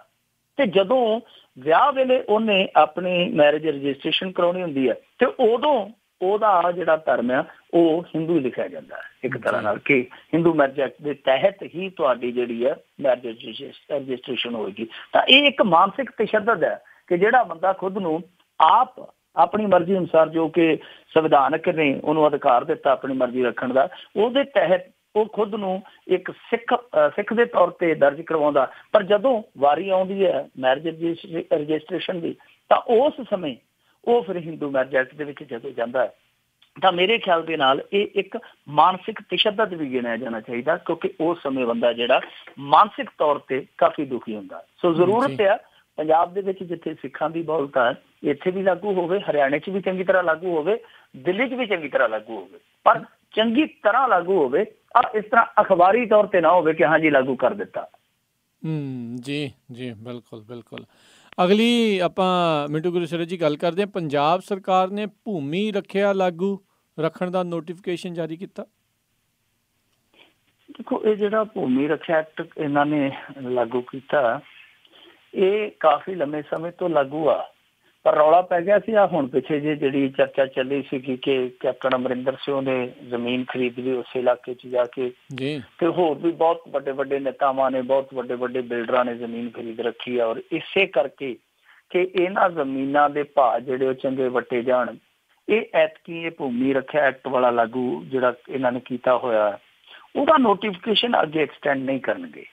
ਤੇ ਜਦੋਂ ਵਿਆਹ ਵੇਲੇ ਉਹਨੇ ਆਪਣੀ ਮੈਰਿਜ ਰਜਿਸਟ੍ਰੇਸ਼ਨ ਕਰਾਉਣੀ ਹੁੰਦੀ ਹੈ ਤੇ ਉਦੋਂ ਉਹਦਾ ਜਿਹੜਾ ਧਰਮ ਆ ਉਹ ਹਿੰਦੂ ਲਿਖਿਆ ਜਾਂਦਾ ਹੈ ਇੱਕ ਤਰ੍ਹਾਂ ਨਾਲ, ਕਿ ਹਿੰਦੂ ਮੈਰਿਜ ਐਕਟ ਦੇ ਤਹਿਤ ਹੀ ਤੁਹਾਡੀ ਜਿਹੜੀ ਹੈ ਮੈਰਿਜ ਰਜਿਸਟ੍ਰੇਸ਼ਨ ਹੋਏਗੀ। ਤਾਂ ਇਹ ਇੱਕ ਮਾਨਸਿਕ ਤਸ਼ੱਦਦ ਹੈ ਕਿ ਜਿਹੜਾ ਬੰਦਾ ਖੁਦ ਨੂੰ ਆਪ ਆਪਣੀ ਮਰਜ਼ੀ ਅਨੁਸਾਰ, ਜੋ ਕਿ ਸੰਵਿਧਾਨਕ ਨੇ ਉਹਨੂੰ ਅਧਿਕਾਰ ਦਿੱਤਾ ਆਪਣੀ ਮਰਜ਼ੀ ਰੱਖਣ ਦਾ, ਉਹਦੇ ਤਹਿਤ ਉਹ ਖੁਦ ਨੂੰ ਇੱਕ ਸਿੱਖ ਦੇ ਤੌਰ ਤੇ ਦਰਜ ਕਰਵਾਉਂਦਾ, ਪਰ ਜਦੋਂ ਵਾਰੀ ਆਉਂਦੀ ਹੈ ਮੈਰਿਜ ਰਜਿਸਟ੍ਰੇਸ਼ਨ ਦੀ ਤਾਂ ਉਸ ਸਮੇਂ ਉਹ ਫਿਰ ਹਿੰਦੂ ਮੈਰਿਜ ਐਕਟ ਦੇ ਵਿੱਚ ਜਦੋਂ ਜਾਂਦਾ ਹੈ ਤਾਂ ਮੇਰੇ ਖਿਆਲ ਦੇ ਨਾਲ ਇਹ ਇੱਕ ਮਾਨਸਿਕ ਤਸ਼ੱਦਦ ਵੀ ਗਿਣਿਆ ਜਾਣਾ ਚਾਹੀਦਾ, ਕਿਉਂਕਿ ਉਸ ਸਮੇਂ ਬੰਦਾ ਜਿਹੜਾ ਮਾਨਸਿਕ ਤੌਰ ਤੇ ਕਾਫੀ ਦੁਖੀ ਹੁੰਦਾ। ਸੋ ਜ਼ਰੂਰਤ ਹੈ ਪੰਜਾਬ ਦੇ ਵਿੱਚ ਜਿੱਥੇ ਸਿੱਖਾਂ ਦੀ ਬਹੁਲਤਾ ਹੈ ਇੱਥੇ ਵੀ ਲਾਗੂ ਹੋਵੇ, ਹਰਿਆਣੇ 'ਚ ਵੀ ਚੰਗੀ ਤਰ੍ਹਾਂ ਲਾਗੂ ਹੋਵੇ, ਦਿੱਲੀ 'ਚ ਵੀ ਚੰਗੀ ਤਰ੍ਹਾਂ ਲਾਗੂ ਹੋਵੇ, ਪਰ ਚੰਗੀ ਤਰ੍ਹਾਂ ਲਾਗੂ ਹੋਵੇ, ਇਸ ਤਰ੍ਹਾਂ ਅਖਬਾਰੀ ਤੌਰ ਤੇ ਨਾ ਹੋਵੇ ਕਿ ਹਾਂਜੀ ਲਾਗੂ ਕਰ ਦਿੱਤਾ। ਜੀ ਜੀ ਬਿਲਕੁਲ ਬਿਲਕੁਲ। ਅਗਲੀ ਆਪਾਂ ਮਿੰਟੂ ਗੁਰਸਰੇ ਜੀ ਗੱਲ ਕਰਦੇ ਹਾਂ। ਪੰਜਾਬ ਸਰਕਾਰ ਨੇ ਭੂਮੀ ਰੱਖਿਆ ਲਾਗੂ ਰੱਖਣ ਦਾ ਨੋਟੀਫਿਕੇਸ਼ਨ ਜਾਰੀ ਕੀਤਾ। ਦੇਖੋ ਇਹ ਜਿਹੜਾ ਭੂਮੀ ਰੱਖਿਆ ਐਕਟ ਇਹਨਾਂ ਨੇ ਲਾਗੂ ਕੀਤਾ, ਇਹ ਕਾਫੀ ਲੰਮੇ ਸਮੇਂ ਤੋਂ ਲਾਗੂ ਆ, ਪਰ ਰੌਲਾ ਪੈ ਗਿਆ ਸੀ ਆ ਹੁਣ ਪਿੱਛੇ ਜਿਹੜੀ ਚਰਚਾ ਚੱਲੀ ਸੀਗੀ ਕਿ ਕੈਪਟਨ ਅਮਰਿੰਦਰ ਸਿੰਘ ਨੇ ਜ਼ਮੀਨ ਖਰੀਦ ਲਈ ਉਸ ਇਲਾਕੇ 'ਚ ਜਾ ਕੇ, ਤੇ ਹੋਰ ਵੀ ਬਹੁਤ ਵੱਡੇ ਵੱਡੇ ਨੇਤਾਵਾਂ ਨੇ, ਬਹੁਤ ਵੱਡੇ ਵੱਡੇ ਬਿਲਡਰਾਂ ਨੇ ਜ਼ਮੀਨ ਖਰੀਦ ਰੱਖੀ ਆ, ਔਰ ਇਸੇ ਕਰਕੇ ਕਿ ਇਹਨਾਂ ਜ਼ਮੀਨਾਂ ਦੇ ਭਾਅ ਜਿਹੜੇ ਉਹ ਚੰਗੇ ਵੱਟੇ ਜਾਣ, ਇਹ ਐਤਕੀ ਇਹ ਭੂਮੀ ਰੱਖਿਆ ਐਕਟ ਵਾਲਾ ਲਾਗੂ ਜਿਹੜਾ ਇਹਨਾਂ ਨੇ ਕੀਤਾ ਹੋਇਆ ਉਹਦਾ ਨੋਟੀਫਿਕੇਸ਼ਨ ਅੱਗੇ ਐਕਸਟੈਂਡ ਨਹੀਂ ਕਰਨਗੇ।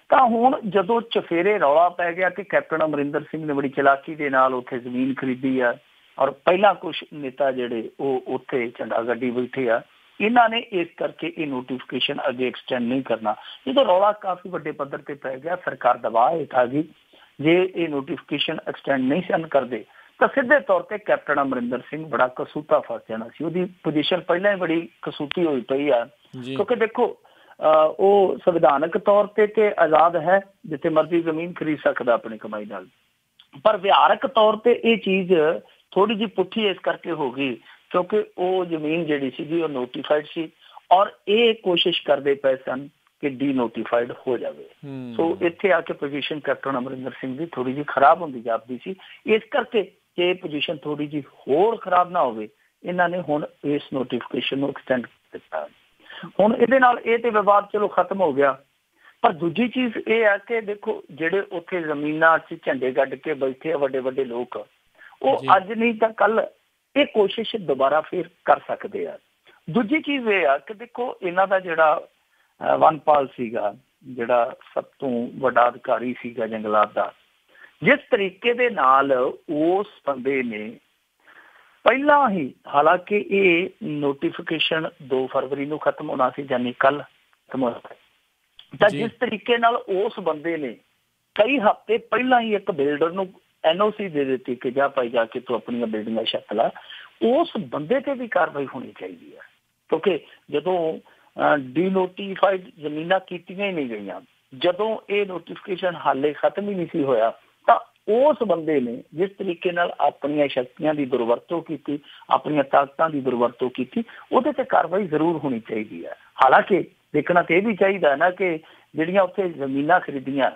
ਤਾਂ ਹੁਣ ਜਦੋਂ ਚਫੇਰੇ ਰੌਲਾ ਪੈ ਗਿਆ ਕਿ ਕੈਪਟਨ ਅਮਰਿੰਦਰ ਸਿੰਘ ਨੇ ਬੜੀ ਚਲਾਕੀ ਦੇ ਨਾਲ ਉੱਥੇ ਜ਼ਮੀਨ ਖਰੀਦੀ ਆ, ਔਰ ਪਹਿਲਾਂ ਕੁਛ ਨੇਤਾ ਜਿਹੜੇ ਉਹ ਉੱਥੇ ਝੰਡਾ ਗੱਡੀ ਬੈਠੇ ਆ, ਇਹਨਾਂ ਨੇ ਇਸ ਕਰਕੇ ਇਹ ਨੋਟੀਫਿਕੇਸ਼ਨ ਅੱਗੇ ਐਕਸਟੈਂਡ ਨਹੀਂ ਕਰਨਾ। ਜਦੋਂ ਰੌਲਾ ਕਾਫੀ ਵੱਡੇ ਪੱਧਰ ਤੇ ਪੈ ਗਿਆ, ਸਰਕਾਰ ਦਬਾਅ ਹੇਠ ਆ ਗਈ, ਜੇ ਇਹ ਨੋਟੀਫਿਕੇਸ਼ਨ ਐਕਸਟੈਂਡ ਨਹੀਂ ਸਨ ਕਰਦੇ ਤਾਂ ਸਿੱਧੇ ਤੌਰ ਤੇ ਕੈਪਟਨ ਅਮਰਿੰਦਰ ਸਿੰਘ ਬੜਾ ਕਸੂਤਾ ਫਸ ਜਾਣਾ ਸੀ। ਉਹਦੀ ਪੋਜੀਸ਼ਨ ਪਹਿਲਾਂ ਹੀ ਬੜੀ ਕਸੂਤੀ ਹੋਈ ਪਈ ਆ, ਕਿਉਂਕਿ ਦੇਖੋ ਉਹ ਸੰਵਿਧਾਨਕ ਤੌਰ ਤੇ ਆਜ਼ਾਦ ਹੈ, ਜਿੱਥੇ ਮਰਜ਼ੀ ਜ਼ਮੀਨ ਖਰੀਦ ਸਕਦਾ ਆਪਣੀ ਕਮਾਈ ਨਾਲ, ਪਰ ਵਿਹਾਰਕ ਤੌਰ ਤੇ ਇਹ ਚੀਜ਼ ਥੋੜੀ ਜਿਹੀ ਪੁੱਠੀ ਇਸ ਕਰਕੇ ਹੋ ਗਈ ਕਿਉਂਕਿ ਉਹ ਜ਼ਮੀਨ ਜਿਹੜੀ ਸੀਗੀ ਉਹ ਨੋਟੀਫਾਈਡ ਸੀ, ਔਰ ਇਹ ਕੋਸ਼ਿਸ਼ ਕਰਦੇ ਪਏ ਸਨ ਕਿ ਡੀ ਨੋਟੀਫਾਈਡ ਹੋ ਜਾਵੇ। ਸੋ ਇੱਥੇ ਆ ਕੇ ਪੋਜੀਸ਼ਨ ਕੈਪਟਨ ਅਮਰਿੰਦਰ ਸਿੰਘ ਦੀ ਥੋੜੀ ਜਿਹੀ ਖਰਾਬ ਹੁੰਦੀ ਜਾਪਦੀ ਸੀ। ਇਸ ਕਰਕੇ ਕਿ ਇਹ ਪੋਜੀਸ਼ਨ ਥੋੜੀ ਜਿਹੀ ਹੋਰ ਖਰਾਬ ਨਾ ਹੋਵੇ, ਇਹਨਾਂ ਨੇ ਹੁਣ ਇਸ ਨੋਟੀਫਿਕੇਸ਼ਨ ਨੂੰ ਐਕਸਟੈਂਡ ਕੀਤਾ। ਹੁਣ ਇਹਦੇ ਨਾਲ ਇਹ ਤੇ ਵਿਵਾਦ ਚਲੋ ਖਤਮ ਹੋ ਗਿਆ, ਪਰ ਦੂਜੀ ਚੀਜ਼ ਇਹ ਹੈ ਕਿ ਦੇਖੋ ਜਿਹੜੇ ਉੱਥੇ ਜ਼ਮੀਨਾਂ 'ਚ ਝੰਡੇ ਗੱਡ ਕੇ ਬੈਠੇ ਆ ਵੱਡੇ ਵੱਡੇ ਲੋਕ, ਉਹ ਅੱਜ ਨਹੀਂ ਤਾਂ ਕੱਲ ਇਹ ਕੋਸ਼ਿਸ਼ ਦੁਬਾਰਾ ਫਿਰ ਕਰ ਸਕਦੇ ਆ। ਦੂਜੀ ਚੀਜ਼ ਇਹ ਆ ਕਿ ਦੇਖੋ ਇਹਨਾਂ ਦਾ ਜਿਹੜਾ ਵਨਪਾਲ ਸੀਗਾ, ਜਿਹੜਾ ਸਭ ਤੋਂ ਵੱਡਾ ਅਧਿਕਾਰੀ ਸੀਗਾ ਜੰਗਲਾਤ ਦਾ, ਜਿਸ ਤਰੀਕੇ ਦੇ ਨਾਲ ਉਸ ਬੰਦੇ ਨੇ ਪਹਿਲਾਂ ਹੀ, ਹਾਲਾਂਕਿ ਇਹ ਨੋਟੀਫਿਕੇਸ਼ਨ 2 ਫਰਵਰੀ ਨੂੰ ਖਤਮ ਹੋਣਾ ਸੀ, ਯਾਨੀ ਕੱਲ ਖਤਮ ਹੋਣਾ, ਤਾਂ ਜਿਸ ਤਰੀਕੇ ਨਾਲ ਉਸ ਬੰਦੇ ਨੇ ਕਈ ਹਫ਼ਤੇ ਪਹਿਲਾਂ ਹੀ ਇੱਕ ਬਿਲਡਰ ਨੂੰ NOC ਦੇ ਦਿੱਤੀ ਕਿ ਜਾ ਭਾਈ ਜਾ ਕੇ ਤੂੰ ਆਪਣੀਆਂ ਬਿਲਡਿੰਗਾਂ ਛੱਤ ਲਾ, ਉਸ ਬੰਦੇ ਤੇ ਵੀ ਕਾਰਵਾਈ ਹੋਣੀ ਚਾਹੀਦੀ ਹੈ, ਕਿਉਂਕਿ ਜਦੋਂ ਡੀਨੋਟੀਫਾਈਡ ਜ਼ਮੀਨਾਂ ਕੀਤੀਆਂ ਹੀ ਨਹੀਂ ਗਈਆਂ, ਜਦੋਂ ਇਹ ਨੋਟੀਫਿਕੇਸ਼ਨ ਹਾਲੇ ਖਤਮ ਹੀ ਨਹੀਂ ਸੀ ਹੋਇਆ, ਤਾਂ ਉਸ ਬੰਦੇ ਨੇ ਜਿਸ ਤਰੀਕੇ ਨਾਲ ਆਪਣੀਆਂ ਸ਼ਕਤੀਆਂ ਦੀ ਦੁਰਵਰਤੋਂ ਕੀਤੀ, ਆਪਣੀਆਂ ਤਾਕਤਾਂ ਦੀ ਦੁਰਵਰਤੋਂ ਕੀਤੀ, ਉਹਦੇ ਤੇ ਕਾਰਵਾਈ ਜ਼ਰੂਰ ਹੋਣੀ ਚਾਹੀਦੀ ਹੈ। ਹਾਲਾਂਕਿ ਦੇਖਣਾ ਤੇ ਇਹ ਵੀ ਚਾਹੀਦਾ ਨਾ ਕਿ ਜਿਹੜੀਆਂ ਉੱਥੇ ਜ਼ਮੀਨਾਂ ਖਰੀਦੀਆਂ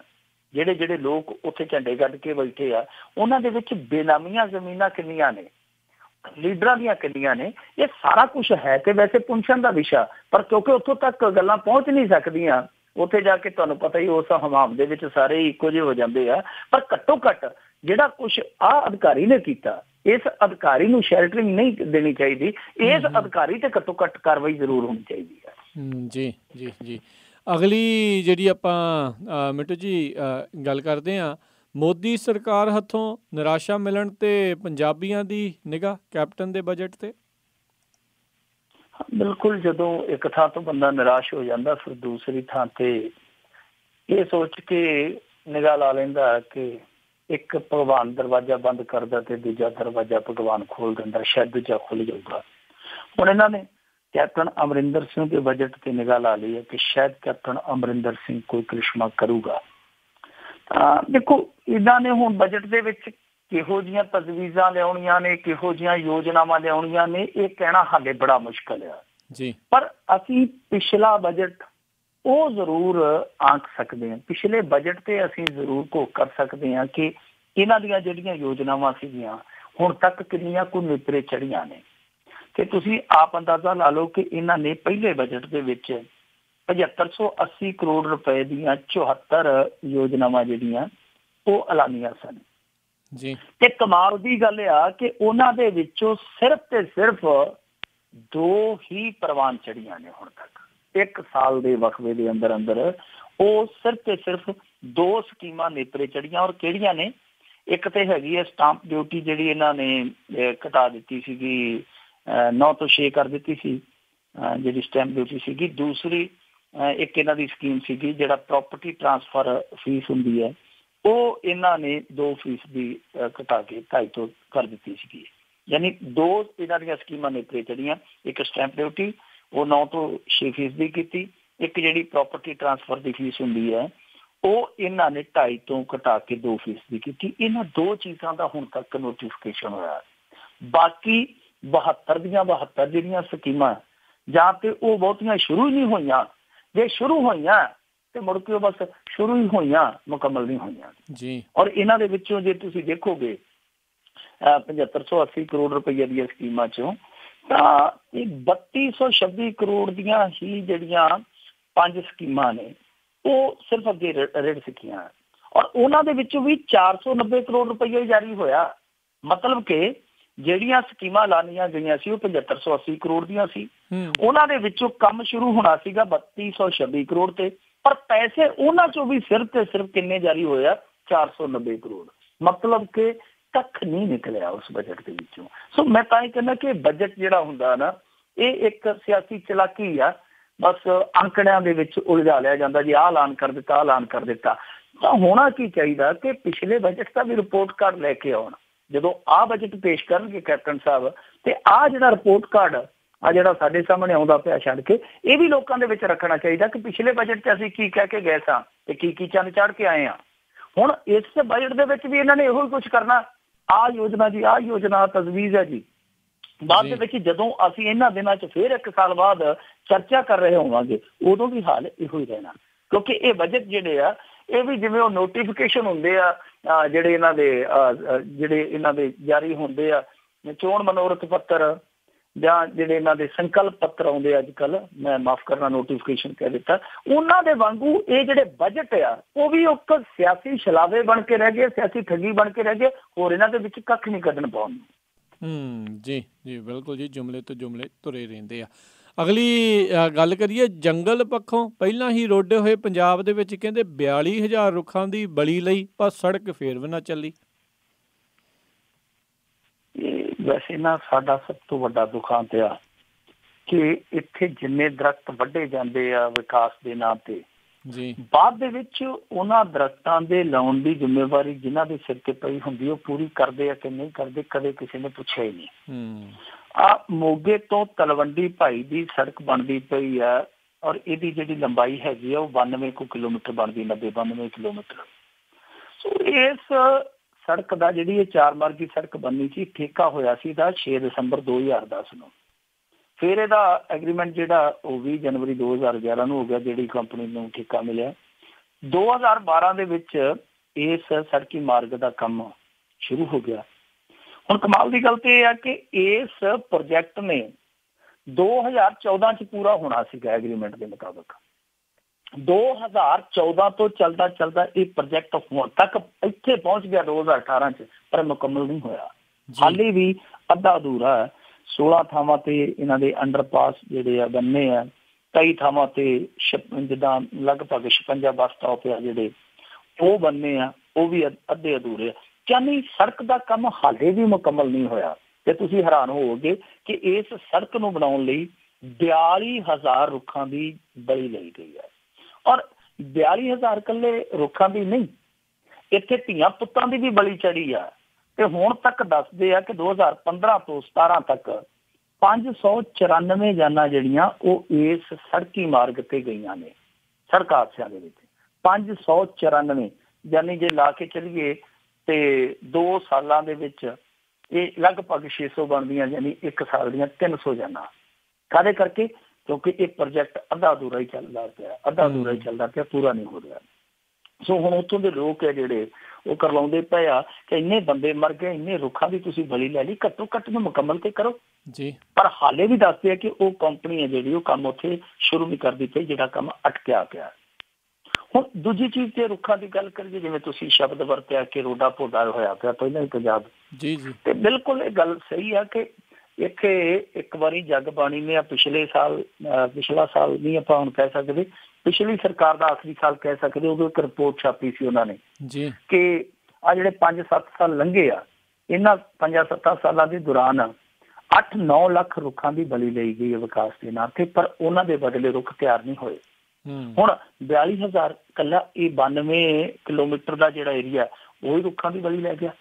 ਜਿਹੜੇ ਜਿਹੜੇ ਲੋਕ ਉੱਥੇ ਝੰਡੇ ਕੱਢ ਕੇ ਬੈਠੇ ਆ, ਉਹਨਾਂ ਦੇ ਵਿੱਚ ਬੇਨਾਮੀਆਂ ਜ਼ਮੀਨਾਂ ਕਿੰਨੀਆਂ ਨੇ, ਲੀਡਰਾਂ ਦੀਆਂ ਕਿੰਨੀਆਂ ਨੇ, ਇਹ ਸਾਰਾ ਕੁਛ ਹੈ ਤੇ ਵੈਸੇ ਪੁੱਛਣ ਦਾ ਵਿਸ਼ਾ, ਪਰ ਕਿਉਂਕਿ ਉੱਥੋਂ ਤੱਕ ਗੱਲਾਂ ਪਹੁੰਚ ਨਹੀਂ ਸਕਦੀਆਂ, ਉੱਥੇ ਜਾ ਕੇ ਤੁਹਾਨੂੰ ਪਤਾ ਹੀ ਉਸ ਹਮਾਮ ਦੇ ਵਿੱਚ ਸਾਰੇ ਇੱਕੋ ਜਿਹੇ ਹੋ ਜਾਂਦੇ ਆ। ਪਰ ਘੱਟੋ ਘੱਟ ਜਿਹੜਾ ਕੁਛ ਆਹ ਅਧਿਕਾਰੀ ਨੇ ਕੀਤਾ, ਇਸ ਅਧਿਕਾਰੀ ਨੂੰ ਸ਼ੈਲਟਰਿੰਗ ਨਹੀਂ ਦੇਣੀ ਚਾਹੀਦੀ, ਇਸ ਅਧਿਕਾਰੀ ਤੇ ਘੱਟੋ ਘੱਟ ਕਾਰਵਾਈ ਜ਼ਰੂਰ ਹੋਣੀ ਚਾਹੀਦੀ ਹੈ। ਜੀ ਜੀ ਜੀ। ਅਗਲੀ ਜਿਹੜੀ ਆਪਾਂ ਮਿੱਟੂ ਜੀ ਗੱਲ ਕਰਦੇ ਹਾਂ, ਮੋਦੀ ਸਰਕਾਰ ਹੱਥੋਂ ਨਿਰਾਸ਼ਾ ਮਿਲਣ ਤੇ ਪੰਜਾਬੀਆਂ ਦੀ ਨਿਗਾਹ ਕੈਪਟਨ ਦੇ ਬਜਟ ਤੇ। ਬਿਲਕੁਲ, ਜਦੋਂ ਇੱਕ ਥਾਂ ਤੋਂ ਬੰਦਾ ਨਿਰਾਸ਼ ਹੋ ਜਾਂਦਾ, ਫਿਰ ਦੂਸਰੀ ਥਾਂ ਤੇ ਇਹ ਸੋਚ ਕੇ ਨਿਗਾਹ ਲਾ ਲੈਂਦਾ ਕਿ ਇੱਕ ਭਗਵਾਨ ਦਰਵਾਜ਼ਾ ਬੰਦ ਕਰਦਾ ਤੇ ਦੂਜਾ ਦਰਵਾਜ਼ਾ ਭਗਵਾਨ ਖੋਲ ਦਿੰਦਾ, ਸ਼ਾਇਦ ਦੂਜਾ ਖੁੱਲ ਜਾਊਗਾ। ਹੁਣ ਇਹਨਾਂ ਨੇ ਕੈਪਟਨ ਅਮਰਿੰਦਰ ਸਿੰਘ ਦੇ ਬਜਟ ਤੇ ਨਿਗਾਹ ਲਾ ਲਈ ਹੈ ਕਿ ਸ਼ਾਇਦ ਕੈਪਟਨ ਅਮਰਿੰਦਰ ਸਿੰਘ ਕੋਈ ਕ੍ਰਿਸ਼ਮਾ ਕਰੂਗਾ। ਦੇਖੋ, ਇਹਨਾਂ ਨੇ ਹੁਣ ਬਜਟ ਦੇ ਵਿੱਚ ਕਿਹੋ ਜਿਹੀਆਂ ਤਜਵੀਜ਼ਾਂ ਲਿਆਉਣੀਆਂ ਨੇ, ਕਿਹੋ ਜਿਹੀਆਂ ਯੋਜਨਾਵਾਂ ਲਿਆਉਣੀਆਂ ਨੇ, ਇਹ ਕਹਿਣਾ ਹਾਲੇ ਬੜਾ ਮੁਸ਼ਕਲ ਆ ਜੀ। ਪਰ ਅਸੀਂ ਪਿਛਲਾ ਬਜਟ ਉਹ ਜ਼ਰੂਰ ਆਂਕ ਸਕਦੇ ਹਾਂ, ਪਿਛਲੇ ਬਜਟ ਤੇ ਅਸੀਂ ਜ਼ਰੂਰ ਘੋਖ ਕਰ ਸਕਦੇ ਹਾਂ ਕਿ ਇਹਨਾਂ ਦੀਆਂ ਜਿਹੜੀਆਂ ਯੋਜਨਾਵਾਂ ਸੀਗੀਆਂ ਹੁਣ ਤੱਕ ਕਿੰਨੀਆਂ ਕੁ ਨੇਪਰੇ ਚੜੀਆਂ ਨੇ। ਤੇ ਤੁਸੀਂ ਆਪ ਅੰਦਾਜ਼ਾ ਲਾ ਲਓ ਕਿ ਇਹਨਾਂ ਨੇ ਪਹਿਲੇ ਬਜਟ ਦੇ ਵਿੱਚ 7580 ਕਰੋੜ ਰੁਪਏ ਦੀਆਂ 74 ਯੋਜਨਾਵਾਂ ਜਿਹੜੀਆਂ ਉਹ ਐਲਾਨੀਆਂ ਸਨ ਜੀ। ਤੇ ਕਮਾਲ ਦੀ ਗੱਲ ਆ ਕਿ ਉਹਨਾਂ ਦੇ ਵਿੱਚੋਂ ਸਿਰਫ ਤੇ ਸਿਰਫ 2 ਹੀ ਪ੍ਰਵਾਨ ਚੜੀਆਂ ਨੇ ਹੁਣ ਤੱਕ। 1 ਸਾਲ ਦੇ ਵਕਫੇ ਦੇ ਅੰਦਰ ਅੰਦਰ ਉਹ ਸਿਰਫ ਤੇ ਸਿਰਫ 2 ਸਕੀਮਾਂ ਨੇਪਰੇ ਚੜੀਆਂ। ਔਰ ਕਿਹੜੀਆਂ ਨੇ? ਇੱਕ ਤੇ ਹੈਗੀ ਹੈ ਸਟਾਂਪ ਡਿਊਟੀ, ਜਿਹੜੀ ਇਹਨਾਂ ਨੇ ਘਟਾ ਦਿੱਤੀ ਸੀਗੀ, 9 ਤੋਂ 6 ਕਰ ਦਿੱਤੀ ਸੀ ਜਿਹੜੀ ਸਟੈਂਪ ਡਿਊਟੀ ਸੀਗੀ। ਦੂਸਰੀ ਇੱਕ ਇਹਨਾਂ ਦੀ ਸਕੀਮ ਸੀਗੀ ਜਿਹੜਾ ਪ੍ਰੋਪਰਟੀ ਟਰਾਂਸਫਰ ਫੀਸ ਹੁੰਦੀ ਹੈ, ਉਹ ਇਹਨਾਂ ਨੇ 2% ਘਟਾ ਕੇ 2.5 ਤੋਂ ਕਰ ਦਿੱਤੀ ਸੀਗੀ। ਯਾਨੀ 2 ਇਹਨਾਂ ਦੀਆਂ ਸਕੀਮਾਂ ਨੇਪਰੇ ਚੜੀਆਂ। ਇੱਕ ਸਟੈਂਪ ਡਿਊਟੀ ਉਹ 9 ਤੋਂ 6% ਕੀਤੀ, ਇੱਕ ਜਿਹੜੀ ਪ੍ਰੋਪਰਟੀ ਟਰਾਂਸਫਰ ਦੀ ਫੀਸ ਹੁੰਦੀ ਹੈ ਉਹ ਇਹਨਾਂ ਨੇ 2.5 ਤੋਂ ਘਟਾ ਕੇ 2% ਕੀਤੀ। ਇਹਨਾਂ 2 ਚੀਜ਼ਾਂ ਦਾ ਹੁਣ ਤੱਕ ਨੋਟੀਫਿਕੇਸ਼ਨ ਹੋਇਆ। ਬਾਕੀ 72 ਦੀਆਂ 72 ਜਿਹੜੀਆਂ ਸਕੀਮਾਂ ਜਾਂ ਤੇ ਉਹ ਬਹੁਤੀਆਂ ਸ਼ੁਰੂ ਹੀ ਨਹੀਂ ਹੋਈਆਂ, ਜੇ ਸ਼ੁਰੂ ਹੋਈਆਂ ਤੇ ਮੁੜ ਕੇ ਉਹ ਬਸ ਸ਼ੁਰੂ ਹੀ ਹੋਈਆਂ, ਮੁਕੰਮਲ ਨਹੀਂ ਹੋਈਆਂ ਜੀ। ਔਰ ਇਹਨਾਂ ਦੇ ਵਿੱਚੋਂ ਜੇ ਤੁਸੀਂ ਦੇਖੋਗੇ 7580 ਕਰੋੜ ਰੁਪਏ ਦੀਆਂ ਸਕੀਮਾਂ ਚੋਂ ਤਾਂ ਇਹ 3226 ਕਰੋੜ ਦੀਆਂ ਹੀ ਜਿਹੜੀਆਂ 5 ਸਕੀਮਾਂ ਨੇ ਉਹ ਸਿਰਫ ਅੱਗੇ ਰਿੜ ਸਿੱਖੀਆਂ। ਔਰ ਉਹਨਾਂ ਦੇ ਵਿੱਚੋਂ ਵੀ 490 ਕਰੋੜ ਰੁਪਏ ਜਾਰੀ ਹੋਇਆ। ਮਤਲਬ ਕਿ ਜਿਹੜੀਆਂ ਸਕੀਮਾਂ ਐਲਾਨੀਆਂ ਗਈਆਂ ਸੀ ਉਹ 7580 ਕਰੋੜ ਦੀਆਂ ਸੀ, ਉਹਨਾਂ ਦੇ ਵਿੱਚੋਂ ਕੰਮ ਸ਼ੁਰੂ ਹੋਣਾ ਸੀਗਾ 3226 ਕਰੋੜ ਤੇ, ਪਰ ਪੈਸੇ ਉਹਨਾਂ ਚੋਂ ਵੀ ਸਿਰਫ ਤੇ ਸਿਰਫ ਕਿੰਨੇ ਜਾਰੀ ਹੋਇਆ? 490 ਕਰੋੜ। ਮਤਲਬ ਕਿ ਕੱਖ ਨਹੀਂ ਨਿਕਲਿਆ ਉਸ ਬਜਟ ਦੇ ਵਿੱਚੋਂ। ਸੋ ਮੈਂ ਤਾਂ ਇਹ ਕਹਿੰਦਾ ਕਿ ਬਜਟ ਜਿਹੜਾ ਹੁੰਦਾ ਨਾ, ਇਹ ਇੱਕ ਸਿਆਸੀ ਚਲਾਕੀ ਆ। ਬਸ ਅੰਕੜਿਆਂ ਦੇ ਵਿੱਚ ਉਲਝਾ ਲਿਆ ਜਾਂਦਾ ਜੀ, ਆਹ ਐਲਾਨ ਕਰ ਦਿੱਤਾ, ਆਹ ਐਲਾਨ ਕਰ ਦਿੱਤਾ। ਤਾਂ ਹੋਣਾ ਕੀ ਚਾਹੀਦਾ ਕਿ ਪਿਛਲੇ ਬਜਟ ਦਾ ਵੀ ਰਿਪੋਰਟ ਕਾਰਡ ਲੈ ਕੇ ਆਉਣ। ਜਦੋਂ ਆਹ ਬਜਟ ਪੇਸ਼ ਕਰਨਗੇ ਕੈਪਟਨ ਸਾਹਿਬ, ਤੇ ਆਹ ਜਿਹੜਾ ਰਿਪੋਰਟ ਕਾਰਡ ਆ ਜਿਹੜਾ ਸਾਡੇ ਸਾਹਮਣੇ ਆਉਂਦਾ ਪਿਆ ਛੱਡ ਕੇ, ਇਹ ਵੀ ਲੋਕਾਂ ਦੇ ਵਿੱਚ ਰੱਖਣਾ ਚਾਹੀਦਾ ਕਿ ਪਿਛਲੇ ਬਜਟ 'ਚ ਅਸੀਂ ਕੀ ਕਹਿ ਕੇ ਗਏ ਸਾਂ ਤੇ ਕੀ ਚੰਨ ਚਾੜ ਕੇ ਆਏ ਹਾਂ। ਹੁਣ ਇਸ ਬਜਟ ਦੇ ਵਿੱਚ ਵੀ ਇਹਨਾਂ ਨੇ ਇਹੋ ਹੀ ਕੁਛ ਕਰਨਾ। ਆਹ ਯੋਜਨਾ ਜੀ, ਆਹ ਯੋਜਨਾ ਤਜਵੀਜ਼ ਹੈ ਜੀ। ਬਾਅਦ ਦੇ ਵਿੱਚ ਜਦੋਂ ਅਸੀਂ ਇਹਨਾਂ ਦਿਨਾਂ 'ਚ ਫਿਰ 1 ਸਾਲ ਬਾਅਦ ਚਰਚਾ ਕਰ ਰਹੇ ਹੋਵਾਂਗੇ, ਉਦੋਂ ਵੀ ਹਾਲ ਇਹੋ ਹੀ ਰਹਿਣਾ। ਕਿਉਂਕਿ ਇਹ ਬਜਟ ਜਿਹੜੇ ਆ ਇਹ ਵੀ ਜਿਵੇਂ ਉਹ ਨੋਟੀਫਿਕੇਸ਼ਨ ਹੁੰਦੇ ਆ ਜਿਹੜੇ ਇਹਨਾਂ ਦੇ ਜਾਰੀ ਹੁੰਦੇ ਆ, ਚੋਣ ਮਨੋਰਥ ਪੱਤਰ ਜਾਂ ਜਿਹੜੇ ਇਹਨਾਂ ਦੇ ਸੰਕਲਪ ਪੱਤਰ ਆਉਂਦੇ ਅੱਜ ਕੱਲ੍ਹ, ਮੈਂ ਮਾਫ ਕਰਨਾ ਨੋਟੀਫਿਕੇਸ਼ਨ ਕਹਿ ਦਿੱਤਾ, ਉਹਨਾਂ ਦੇ ਵਾਂਗੂ ਇਹ ਜਿਹੜੇ ਬਜਟ ਆ ਉਹ ਵੀ ਇੱਕ ਸਿਆਸੀ ਛਲਾਵੇ ਬਣ ਕੇ ਰਹਿ ਗਏ, ਸਿਆਸੀ ਠੱਗੀ ਬਣ ਕੇ ਰਹਿ ਗਏ। ਹੋਰ ਇਹਨਾਂ ਦੇ ਵਿੱਚ ਕੱਖ ਨਹੀਂ ਕੱਢਣ ਪਾਉਣ ਨੂੰ। ਜੀ ਜੀ ਬਿਲਕੁਲ ਜੀ, ਜੁਮਲੇ ਤੋਂ ਜੁਮਲੇ ਤੁਰੇ ਰਹਿੰਦੇ ਆ। ਅਗਲੀ ਗੱਲ ਕਰੀਏ ਜੰਗਲ ਪੱਖੋਂ ਪਹਿਲਾਂ ਹੀ ਰੋਡੇ ਹੋਏ ਪੰਜਾਬ ਦੇ ਵਿੱਚ ਕਹਿੰਦੇ 42,000 ਰੁੱਖਾਂ ਦੀ ਬਲੀ ਲਈ, ਪਰ ਸੜਕ ਫੇਰ ਵੀ ਨਾ ਚੱਲੀ। ਵੈਸੇ ਨਾ ਸਾਡਾ ਸਭ ਤੋਂ ਵੱਡਾ ਦੁਖਾਂਤ ਆ ਕਿ ਇੱਥੇ ਜਿੰਨੇ ਦਰਖਤ ਵੱਢੇ ਜਾਂਦੇ ਆ ਵਿਕਾਸ ਦੇ ਨਾਂ ਤੇ ਜੀ, ਬਾਅਦ ਦੇ ਵਿੱਚ ਉਹਨਾਂ ਦਰਖਤਾਂ ਦੇ ਲਾਉਣ ਦੀ ਜ਼ਿੰਮੇਵਾਰੀ ਜਿਨ੍ਹਾਂ ਦੇ ਸਿਰ ਤੇ ਪਈ ਹੁੰਦੀ ਉਹ ਪੂਰੀ ਕਰਦੇ ਆ ਕਿ ਨਹੀਂ ਕਰਦੇ, ਕਦੇ ਕਿਸੇ ਨੇ ਪੁੱਛਿਆ ਹੀ ਨਹੀਂ। ਆ ਮੋਗੇ ਤੋਂ ਤਲਵੰਡੀ ਭਾਈ ਦੀ ਸੜਕ ਬਣਦੀ ਪਈ ਆ ਔਰ ਇਹਦੀ ਜਿਹੜੀ ਲੰਬਾਈ ਹੈਗੀ ਆ ਉਹ 92 ਕਿਲੋਮੀਟਰ ਬਣਦੀ, 90-92 ਕਿਲੋਮੀਟਰ। ਸੋ ਇਸ ਸੜਕ ਦਾ ਜਿਹੜੀ ਇਹ 4 ਮਾਰਗੀ ਸੜਕ ਬਣਨੀ ਸੀ, ਠੇਕਾ ਹੋਇਆ ਸੀ ਦਾ 6 ਦਸੰਬਰ 2010 ਨੂੰ। ਫਿਰ ਇਹਦਾ ਐਗਰੀਮੈਂਟ ਜਿਹੜਾ ਉਹ 20 ਜਨਵਰੀ 2011 ਨੂੰ ਹੋ ਗਿਆ, ਜਿਹੜੀ ਕੰਪਨੀ ਨੂੰ ਠੇਕਾ ਮਿਲਿਆ। 2012 ਦੇ ਵਿੱਚ ਇਸ ਸੜਕੀ ਮਾਰਗ ਦਾ ਕੰਮ ਸ਼ੁਰੂ ਹੋ ਗਿਆ। ਹੁਣ ਕਮਾਲ ਦੀ ਗੱਲ ਤੇ ਇਹ ਆ ਕਿ ਇਸ ਪ੍ਰੋਜੈਕਟ ਨੇ 2014 ਚ ਪੂਰਾ ਹੋਣਾ ਸੀਗਾ ਐਗਰੀਮੈਂਟ ਦੇ ਮੁਤਾਬਕ। 2014 ਤੋਂ ਚੱਲਦਾ ਚੱਲਦਾ ਇਹ ਪ੍ਰੋਜੈਕਟ ਹੁਣ ਤੱਕ ਇੱਥੇ ਪਹੁੰਚ ਗਿਆ 2018 ਚ, ਪਰ ਮੁਕੰਮਲ ਨਹੀਂ ਹੋਇਆ। ਹਾਲੇ ਵੀ ਅੱਧਾ ਅਧੂਰਾ ਹੈ। 16 ਥਾਵਾਂ ਤੇ ਇਹਨਾਂ ਦੇ ਅੰਡਰਪਾਸ ਜਿਹੜੇ ਆ ਬੰਨੇ ਆ, ਕਈ ਥਾਵਾਂ ਤੇ ਜਿੱਦਾਂ ਲਗਭਗ 56 ਬੱਸ ਸਟਾਪ ਆ ਜਿਹੜੇ ਉਹ ਬੰਨੇ ਆ, ਉਹ ਵੀ ਅੱਧੇ ਅਧੂਰੇ ਆ। ਯਾਨੀ ਸੜਕ ਦਾ ਕੰਮ ਹਾਲੇ ਵੀ ਮੁਕੰਮਲ ਨਹੀਂ ਹੋਇਆ। ਤੇ ਤੁਸੀਂ ਹੈਰਾਨ ਹੋਵੋਗੇ ਕਿ ਇਸ ਸੜਕ ਨੂੰ ਬਣਾਉਣ ਲਈ 42,000 ਰੁੱਖਾਂ ਦੀ ਬਲੀ ਲਈ ਗਈ ਹੈ। ਔਰ 42,000 ਇਕੱਲੇ ਰੁੱਖਾਂ ਦੀ ਨਹੀਂ, ਇੱਥੇ ਧੀਆਂ ਪੁੱਤਾਂ ਦੀ ਵੀ ਬਲੀ ਚੜੀ ਆ। ਤੇ ਹੁਣ ਤੱਕ ਦੱਸਦੇ ਆ ਕਿ 2015 ਤੋਂ 17 ਤੱਕ 594 ਜਾਨਾਂ ਜਿਹੜੀਆਂ ਉਹ ਇਸ ਸੜਕੀ ਮਾਰਗ ਤੇ ਗਈਆਂ ਨੇ ਸੜਕ ਹਾਦਸਿਆਂ ਦੇ ਵਿੱਚ। 594, ਯਾਨੀ ਜੇ ਲਾ ਕੇ ਚੱਲੀਏ ਤੇ 2 ਸਾਲਾਂ ਦੇ ਵਿੱਚ ਇਹ ਲਗਭਗ 600 ਬਣਦੀਆਂ, ਯਾਨੀ 1 ਸਾਲ ਦੀਆਂ 300 ਜਾਨਾਂ। ਕਾਹਦੇ ਕਰਕੇ? ਕਿਉਂਕਿ ਇਹ ਪ੍ਰੋਜੈਕਟ ਅੱਧਾ ਅਧੂਰਾ ਹੀ ਚੱਲਦਾ ਪਿਆ, ਪੂਰਾ ਨਹੀਂ ਹੋ ਰਿਹਾ। ਸੋ ਹੁਣ ਉੱਥੋਂ ਦੇ ਲੋਕ ਹੈ ਜਿਹੜੇ ਉਹ ਕਰਲਾਉਂਦੇ ਪਏ ਆ ਕਿ ਇੰਨੇ ਬੰਦੇ ਮਰ ਗਏ, ਇੰਨੇ ਰੁੱਖਾਂ ਦੀ ਤੁਸੀਂ ਬਲੀ ਲੈ ਲਈ, ਘੱਟੋ ਘੱਟ ਨੂੰ ਮੁਕੰਮਲ ਤੇ ਕਰੋ ਜੀ। ਪਰ ਹਾਲੇ ਵੀ ਦੱਸਦੇ ਆ ਕਿ ਉਹ ਕੰਪਨੀ ਹੈ ਜਿਹੜੀ ਉਹ ਕੰਮ ਉੱਥੇ ਸ਼ੁਰੂ ਨਹੀਂ ਕਰਦੀ ਪਈ, ਜਿਹੜਾ ਕੰਮ ਅਟਕਿਆ ਪਿਆ। ਹੁਣ ਦੂਜੀ ਚੀਜ਼ ਤੇ ਰੁੱਖਾਂ ਦੀ ਗੱਲ ਕਰੀਏ, ਜਿਵੇਂ ਤੁਸੀਂ ਸ਼ਬਦ ਵਰਤਿਆ ਕਿ ਰੋਡਾ ਪੋਡਾ ਹੋਇਆ ਪਿਆ ਪਹਿਲਾਂ ਹੀ ਪੰਜਾਬ ਤੇ ਬਿਲਕੁਲ ਇਹ ਗੱਲ ਸਹੀ ਆ ਕਿ ਇੱਥੇ ਇੱਕ ਵਾਰੀ ਜਗ ਬਾਣੀ ਨੇ ਪਿਛਲਾ ਸਾਲ ਨਹੀਂ ਆਪਾਂ ਹੁਣ ਕਹਿ ਸਕਦੇ, ਪਿਛਲੀ ਸਰਕਾਰ ਦਾ ਆਖਰੀ ਸਾਲ ਕਹਿ ਸਕਦੇ, ਉਦੋਂ ਇੱਕ ਰਿਪੋਰਟ ਛਾਪੀ ਸੀ ਉਹਨਾਂ ਨੇ ਕਿ ਆ ਜਿਹੜੇ 5-7 ਸਾਲ ਲੰਘੇ ਆ, ਇਹਨਾਂ 5-7 ਸਾਲਾਂ ਦੇ ਦੌਰਾਨ 8-9 ਲੱਖ ਰੁੱਖਾਂ ਦੀ ਬਲੀ ਲਈ ਗਈ ਹੈ ਵਿਕਾਸ ਦੇ ਨਾਂ ਤੇ, ਪਰ ਉਹਨਾਂ ਦੇ ਬਦਲੇ ਰੁੱਖ ਤਿਆਰ ਨਹੀਂ ਹੋਏ। ਹੁਣ 42,000 ਇਕੱਲਾ ਇਹ 92 ਕਿਲੋਮੀਟਰ ਦਾ ਜਿਹੜਾ ਏਰੀਆ ਉਹੀ ਰੁੱਖਾਂ ਦੀ ਬਲੀ ਲੈ ਗਿਆ।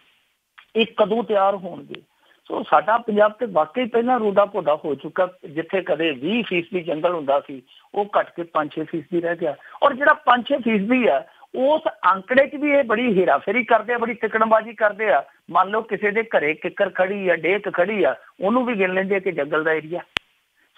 ਇਹ ਕਦੋਂ ਤਿਆਰ ਹੋਣਗੇ? ਸੋ ਸਾਡਾ ਪੰਜਾਬ ਤੇ ਵਾਕਈ ਪਹਿਲਾਂ ਰੋਡਾ ਪੋਡਾ ਹੋ ਚੁੱਕਾ, ਜਿੱਥੇ ਕਦੇ 20% ਜੰਗਲ ਹੁੰਦਾ ਸੀ ਉਹ ਘੱਟ ਕੇ 5-6% ਰਹਿ ਗਿਆ। ਔਰ ਜਿਹੜਾ 5-6% ਆ ਉਸ ਅੰਕੜੇ 'ਚ ਵੀ ਇਹ ਬੜੀ ਹੇਰਾਫੇਰੀ ਕਰਦੇ ਆ, ਬੜੀ ਤਿਕੜਮਬਾਜ਼ੀ ਕਰਦੇ ਆ। ਮੰਨ ਲਓ ਕਿਸੇ ਦੇ ਘਰੇ ਕਿੱਕਰ ਖੜੀ ਆ, ਡੇਕ ਖੜੀ ਆ, ਉਹਨੂੰ ਵੀ ਗਿਣ ਲੈਂਦੇ ਆ ਕਿ ਜੰਗਲ ਦਾ ਏਰੀਆ।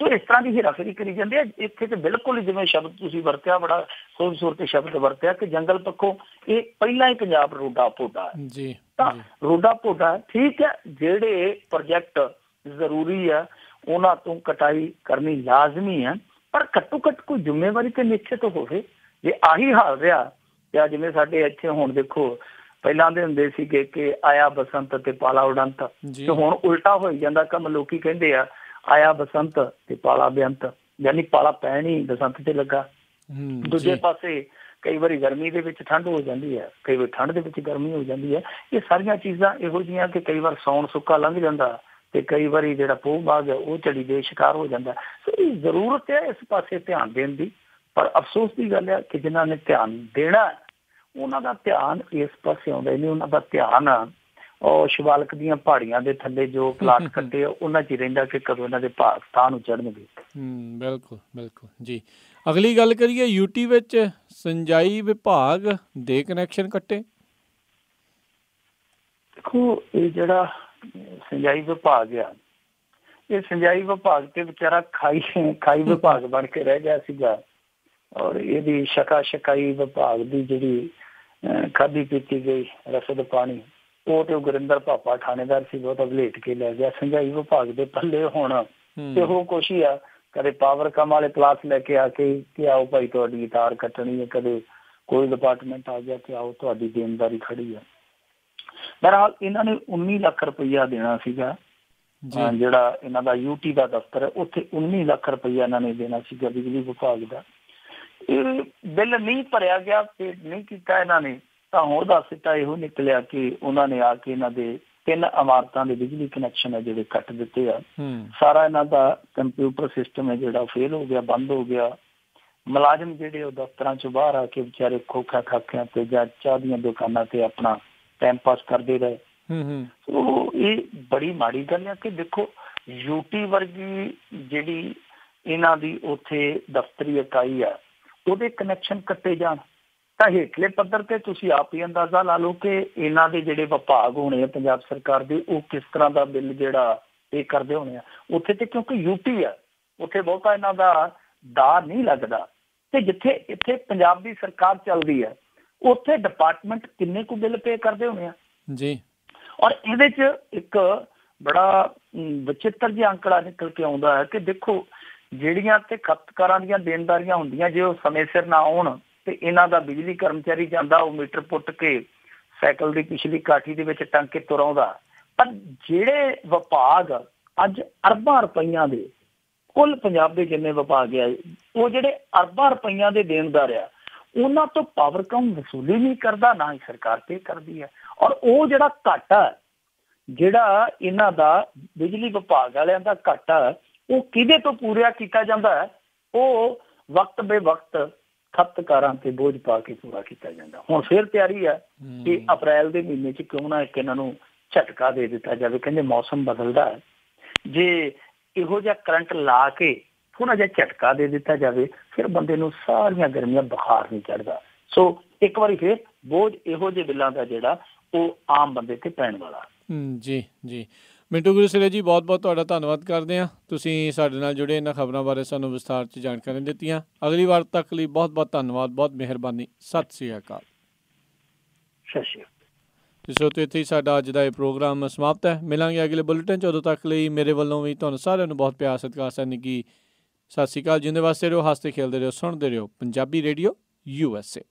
ਸੋ ਇਸ ਤਰ੍ਹਾਂ ਦੀ ਹੇਰਾਫੇਰੀ ਕਰੀ ਜਾਂਦੇ ਆ। ਇੱਥੇ ਤੇ ਬਿਲਕੁਲ ਜਿਵੇਂ ਸ਼ਬਦ ਤੁਸੀਂ ਵਰਤਿਆ, ਬੜਾ ਖੂਬਸੂਰਤ ਸ਼ਬਦ ਵਰਤਿਆ ਕਿ ਜੰਗਲ ਪੱਖੋਂ ਇਹ ਪਹਿਲਾਂ ਹੀ ਪੰਜਾਬ ਰੋਡਾ ਪੋਡਾ ਹੈ। ਤਾਂ ਰੋਡਾ ਪੋਡਾ ਠੀਕ ਹੈ, ਜਿਹੜੇ ਪ੍ਰੋਜੈਕਟ ਜ਼ਰੂਰੀ ਆ ਉਹਨਾਂ ਤੋਂ ਕਟਾਈ ਕਰਨੀ ਲਾਜ਼ਮੀ ਹੈ, ਪਰ ਘੱਟੋ ਘੱਟ ਕੋਈ ਜ਼ਿੰਮੇਵਾਰੀ ਤੇ ਨਿਸ਼ਚਿਤ ਹੋਵੇ। ਜੇ ਆਹੀ ਹਾਲ ਰਿਹਾ ਜਾਂ ਜਿਵੇਂ ਸਾਡੇ ਇੱਥੇ ਹੁਣ ਦੇਖੋ ਪਹਿਲਾਂ ਦੇ ਹੁੰਦੇ ਸੀਗੇ ਕਿ ਆਇਆ ਬਸੰਤ ਤੇ ਪਾਲਾ ਉਡੰਤ, ਤੇ ਹੁਣ ਉਲਟਾ ਹੋਈ ਜਾਂਦਾ ਕੰਮ। ਲੋਕੀ ਕਹਿੰਦੇ ਆ ਆਇਆ ਬਸੰਤ ਤੇ ਪਾਲਾ ਬੇਅੰਤ, ਯਾਨੀ ਪਾਲਾ ਪੈਣ ਹੀ ਬਸੰਤ ਤੇ ਲੱਗਾ। ਦੂਜੇ ਪਾਸੇ ਕਈ ਵਾਰੀ ਗਰਮੀ ਦੇ ਵਿੱਚ ਠੰਡ ਹੋ ਜਾਂਦੀ ਹੈ, ਕਈ ਵਾਰ ਠੰਡ ਦੇ ਵਿੱਚ ਗਰਮੀ ਹੋ ਜਾਂਦੀ ਹੈ। ਇਹ ਸਾਰੀਆਂ ਚੀਜ਼ਾਂ ਇਹੋ ਜਿਹੀਆਂ ਕਿ ਕਈ ਵਾਰ ਸਾਉਣ ਸੁੱਕਾ ਲੰਘ ਜਾਂਦਾ ਤੇ ਕਈ ਵਾਰੀ ਜਿਹੜਾ ਪੋਹ ਬਾਗ ਹੈ ਉਹ ਝੜੀ ਦੇ ਸ਼ਿਕਾਰ ਹੋ ਜਾਂਦਾ। ਸੋ ਇਹ ਜ਼ਰੂਰਤ ਹੈ ਇਸ ਪਾਸੇ ਧਿਆਨ ਦੇਣ ਦੀ, ਪਰ ਅਫਸੋਸ ਦੀ ਗੱਲ ਹੈ ਕਿ ਜਿਨ੍ਹਾਂ ਨੇ ਧਿਆਨ ਦੇਣਾ ਉਹਨਾਂ ਦਾ ਧਿਆਨ ਇਸ ਪਾਸੇ ਆਉਂਦਾ ਹੀ ਨਹੀਂ। ਉਹਨਾਂ ਦਾ ਧਿਆਨ ਉਹ ਸ਼ਿਵਾਲਕ ਦੀਆਂ ਪਹਾੜੀਆਂ ਦੇ ਥੱਲੇ ਜੋ ਪਲਾਟ ਕੱਟੇ ਉਹਨਾਂ 'ਚ ਹੀ ਰਹਿੰਦਾ ਕਿ ਕਦੋਂ ਇਹਨਾਂ ਦੇ ਥਾਂ ਨੂੰ ਚੜ੍ਹਨਗੇ। ਬਿਲਕੁਲ ਜੀ। ਅਗਲੀ ਗੱਲ ਕਰੀਏ, ਯੂਟੀ ਵਿੱਚ ਸਿੰਜਾਈ ਵਿਭਾਗ ਦੇ ਕਨੈਕਸ਼ਨ ਕੱਟੇ। ਦੇਖੋ ਇਹ ਜਿਹੜਾ ਸਿੰਜਾਈ ਵਿਭਾਗ ਆ, ਇਹ ਸਿੰਜਾਈ ਵਿਭਾਗ ਤੇ ਵਿਚਾਰਾ ਖਾਈ ਵਿਭਾਗ ਬਣ ਕੇ ਰਹਿ ਗਿਆ ਸੀਗਾ। ਔਰ ਇਹਦੀ ਸ਼ਕਾਈ ਵਿਭਾਗ ਦੀ ਜਿਹੜੀ ਖਾਧੀ ਪੀਤੀ ਗਈ ਰਸਦ ਪਾਣੀ ਉਹ ਤੇ ਗੁਰਿੰਦਰ ਭਾਪਾ ਥਾਣੇਦਾਰ ਸੀ, ਬਹੁਤਾ ਵਲੇਟ ਕੇ ਲੈ ਗਿਆ। ਸਿੰਜਾਈ ਵਿਭਾਗ ਦੇ ਪੱਲੇ ਹੁਣ ਤੇ ਉਹ ਕੁਛ ਹੀ ਆ, ਕਦੇ ਪਾਵਰ ਕੰਮ ਵਾਲੇ ਕਲਾਸ ਲੈ ਕੇ ਆ ਕੇ ਕਿ ਆਓ ਭਾਈ ਤੁਹਾਡੀ ਤਾਰ ਕੱਟਣੀ ਹੈ, ਕਦੇ ਕੋਈ ਡਿਪਾਰਟਮੈਂਟ ਆ ਗਿਆ ਕਿ ਆਓ ਤੁਹਾਡੀ ਦੇਣਦਾਰੀ ਖੜੀ ਆ। ਬਹਰਹਾਲ ਇਹਨਾਂ ਨੇ 19 ਲੱਖ ਰੁਪਈਆ ਦੇਣਾ ਸੀਗਾ, ਜਿਹੜਾ ਇਹਨਾਂ ਦਾ ਯੂਟੀ ਦਾ ਦਫ਼ਤਰ ਹੈ ਉੱਥੇ 19 ਲੱਖ ਰੁਪਈਆ ਇਹਨਾਂ ਨੇ ਦੇਣਾ ਸੀਗਾ ਬਿਜਲੀ ਵਿਭਾਗ ਦਾ। ਇਹ ਬਿੱਲ ਨਹੀਂ ਭਰਿਆ ਗਿਆ, ਪੇ ਨਹੀਂ ਕੀਤਾ ਇਹਨਾਂ ਨੇ, ਤਾਂ ਹੁਣ ਦਾ ਸਿੱਟਾ ਇਹੋ ਨਿਕਲਿਆ ਕਿ ਉਹਨਾਂ ਨੇ ਆ ਕੇ ਇਹਨਾਂ ਦੇ 3 ਇਮਾਰਤਾਂ ਦੇ ਬਿਜਲੀ ਕਨੈਕਸ਼ਨ ਹੈ ਜਿਹੜੇ ਕੱਟ ਦਿੱਤੇ ਆ। ਸਾਰਾ ਇਹਨਾਂ ਦਾ ਕੰਪਿਊਟਰ ਸਿਸਟਮ ਹੈ ਜਿਹੜਾ ਫੇਲ ਹੋ ਗਿਆ, ਬੰਦ ਹੋ ਗਿਆ। ਮੁਲਾਜ਼ਮ ਜਿਹੜੇ ਉਹ ਦਫ਼ਤਰਾਂ 'ਚੋਂ ਬਾਹਰ ਆ ਕੇ ਵਿਚਾਰੇ ਖੋਖਾ ਖਾਖਿਆਂ ਤੇ ਜਾਂ ਚਾਹ ਦੀਆਂ ਦੁਕਾਨਾਂ ਤੇ ਆਪਣਾ ਟਾਈਮ ਪਾਸ ਕਰਦੇ ਰਹੇ। ਸੋ ਇਹ ਬੜੀ ਮਾੜੀ ਗੱਲ ਹੈ ਕਿ ਦੇਖੋ ਯੂਟੀ ਵਰਗੀ ਜਿਹੜੀ ਇਹਨਾਂ ਦੀ ਉੱਥੇ ਦਫ਼ਤਰੀ ਇਕਾਈ ਆ ਉਹਦੇ ਕਨੈਕਸ਼ਨ ਕੱਟੇ ਜਾਣ ਤਾਂ ਹੇਠਲੇ ਪੱਧਰ ਤੇ ਤੁਸੀਂ ਆਪ ਹੀ ਅੰਦਾਜ਼ਾ ਲਾ ਲਓ ਕਿ ਇਹਨਾਂ ਦੇ ਜਿਹੜੇ ਵਿਭਾਗ ਹੋਣੇ ਆ ਪੰਜਾਬ ਸਰਕਾਰ ਦੇ ਉਹ ਕਿਸ ਤਰ੍ਹਾਂ ਦਾ ਬਿੱਲ ਜਿਹੜਾ ਪੇ ਕਰਦੇ ਹੋਣੇ ਆ ਉੱਥੇ ਤੇ, ਕਿਉਂਕਿ ਯੂਟੀ ਆ ਉੱਥੇ ਬਹੁਤਾ ਇਹਨਾਂ ਦਾ ਦਾਰ ਨਹੀਂ ਲੱਗਦਾ। ਤੇ ਜਿੱਥੇ ਇੱਥੇ ਪੰਜਾਬ ਦੀ ਸਰਕਾਰ ਚੱਲਦੀ ਹੈ ਉੱਥੇ ਡਿਪਾਰਟਮੈਂਟ ਕਿੰਨੇ ਕੁ ਬਿੱਲ ਪੇ ਕਰਦੇ ਹੋਣੇ ਆ ਜੀ। ਔਰ ਇਹਦੇ 'ਚ ਇੱਕ ਬੜਾ ਵਿਚਿੱਤਰ ਜਿਹਾ ਅੰਕੜਾ ਨਿਕਲ ਕੇ ਆਉਂਦਾ ਹੈ ਕਿ ਦੇਖੋ ਜਿਹੜੀਆਂ ਤੇ ਖਪਤਕਾਰਾਂ ਦੀਆਂ ਦੇਣਦਾਰੀਆਂ ਹੁੰਦੀਆਂ, ਜੇ ਉਹ ਸਮੇਂ ਸਿਰ ਨਾ ਆਉਣ ਤੇ ਇਹਨਾਂ ਦਾ ਬਿਜਲੀ ਕਰਮਚਾਰੀ ਜਾਂਦਾ, ਉਹ ਮੀਟਰ ਪੁੱਟ ਕੇ ਸਾਈਕਲ ਦੀ ਪਿਛਲੀ ਕਾਠੀ ਦੇ ਵਿੱਚ ਟੰਗ ਕੇ ਤੁਰ ਆਉਂਦਾ। ਪਰ ਜਿਹੜੇ ਵਿਭਾਗ ਅੱਜ ਅਰਬਾਂ ਰੁਪਈਆਂ ਦੇ, ਕੁੱਲ ਪੰਜਾਬ ਦੇ ਜਿੰਨੇ ਵਿਭਾਗ ਆ, ਉਹ ਜਿਹੜੇ ਅਰਬਾਂ ਰੁਪਈਆਂ ਦੇ ਦੇਣਦਾਰ ਆ, ਉਹਨਾਂ ਤੋਂ ਪਾਵਰਕਾਮ ਵਸੂਲੀ ਨਹੀਂ ਕਰਦਾ, ਨਾ ਹੀ ਸਰਕਾਰ ਪੇ ਕਰਦੀ ਹੈ। ਔਰ ਉਹ ਜਿਹੜਾ ਘਾਟਾ, ਜਿਹੜਾ ਇਹਨਾਂ ਦਾ ਬਿਜਲੀ ਵਿਭਾਗ ਵਾਲਿਆਂ ਦਾ ਘਾਟਾ, ਉਹ ਕਿਹਦੇ ਤੋਂ ਪੂਰਾ ਕੀਤਾ ਜਾਂਦਾ ਹੈ? ਉਹ ਵਕਤ ਬੇ ਵਕਤ ਖਪਤਕਾਰਾਂ ਤੇ ਬੋਝ ਪਾ ਕੇ ਪੂਰਾ ਕੀਤਾ ਜਾਂਦਾ। ਹੁਣ ਫਿਰ ਤਿਆਰੀ ਹੈ ਕਿ ਅਪ੍ਰੈਲ ਦੇ ਮਹੀਨੇ 'ਚ ਕਿਉਂ ਨਾ ਇੱਕ ਇਹਨਾਂ ਨੂੰ ਝਟਕਾ ਦੇ ਦਿੱਤਾ ਜਾਵੇ। ਕਹਿੰਦੇ ਮੌਸਮ ਬਦਲਦਾ ਹੈ, ਜੇ ਇਹੋ ਜਿਹਾ ਕਰੰਟ ਲਾ ਕੇ ਥੋੜ੍ਹਾ ਜਿਹਾ ਝਟਕਾ ਦੇ ਦਿੱਤਾ ਜਾਵੇ, ਫਿਰ ਬੰਦੇ ਨੂੰ ਸਾਰੀਆਂ ਗਰਮੀਆਂ ਬੁਖਾਰ ਨਹੀਂ ਚੜ੍ਹਦਾ। ਸੋ ਇੱਕ ਵਾਰੀ ਫਿਰ ਬੋਝ ਇਹੋ ਜਿਹੇ ਬਿੱਲਾਂ ਦਾ ਜਿਹੜਾ ਉਹ ਆਮ ਬੰਦੇ ਤੇ ਪੈਣ ਵਾਲਾ। ਜੀ ਜੀ। ਮਿੰਟੂ ਗੁਰੂਸਰੇ ਜੀ, ਬਹੁਤ ਬਹੁਤ ਤੁਹਾਡਾ ਧੰਨਵਾਦ ਕਰਦੇ ਹਾਂ। ਤੁਸੀਂ ਸਾਡੇ ਨਾਲ ਜੁੜੇ, ਇਹਨਾਂ ਖਬਰਾਂ ਬਾਰੇ ਸਾਨੂੰ ਵਿਸਥਾਰ 'ਚ ਜਾਣਕਾਰੀ ਦਿੱਤੀਆਂ। ਅਗਲੀ ਵਾਰ ਤੱਕ ਲਈ ਬਹੁਤ ਬਹੁਤ ਧੰਨਵਾਦ, ਬਹੁਤ ਮਿਹਰਬਾਨੀ। ਸਤਿ ਸ਼੍ਰੀ ਅਕਾਲ। ਸਤਿ ਸ਼੍ਰੀ ਅਕਾਲ। ਸੋ ਇੱਥੇ ਹੀ ਸਾਡਾ ਅੱਜ ਦਾ ਇਹ ਪ੍ਰੋਗਰਾਮ ਸਮਾਪਤ ਹੈ। ਮਿਲਾਂਗੇ ਅਗਲੇ ਬੁਲੇਟਿਨ 'ਚ। ਉਦੋਂ ਤੱਕ ਲਈ ਮੇਰੇ ਵੱਲੋਂ ਵੀ ਤੁਹਾਨੂੰ ਸਾਰਿਆਂ ਨੂੰ ਬਹੁਤ ਪਿਆਰ ਸਤਿਕਾਰ ਸਨਿੱਘੀ ਸਤਿ ਸ਼੍ਰੀ ਅਕਾਲ। ਜਿੰਦੇ ਵਾਸਤੇ ਰਹੋ, ਹੱਸਦੇ ਖੇਲਦੇ ਰਹੋ, ਸੁਣਦੇ ਰਹੋ ਪੰਜਾਬੀ ਰੇਡੀਓ USA।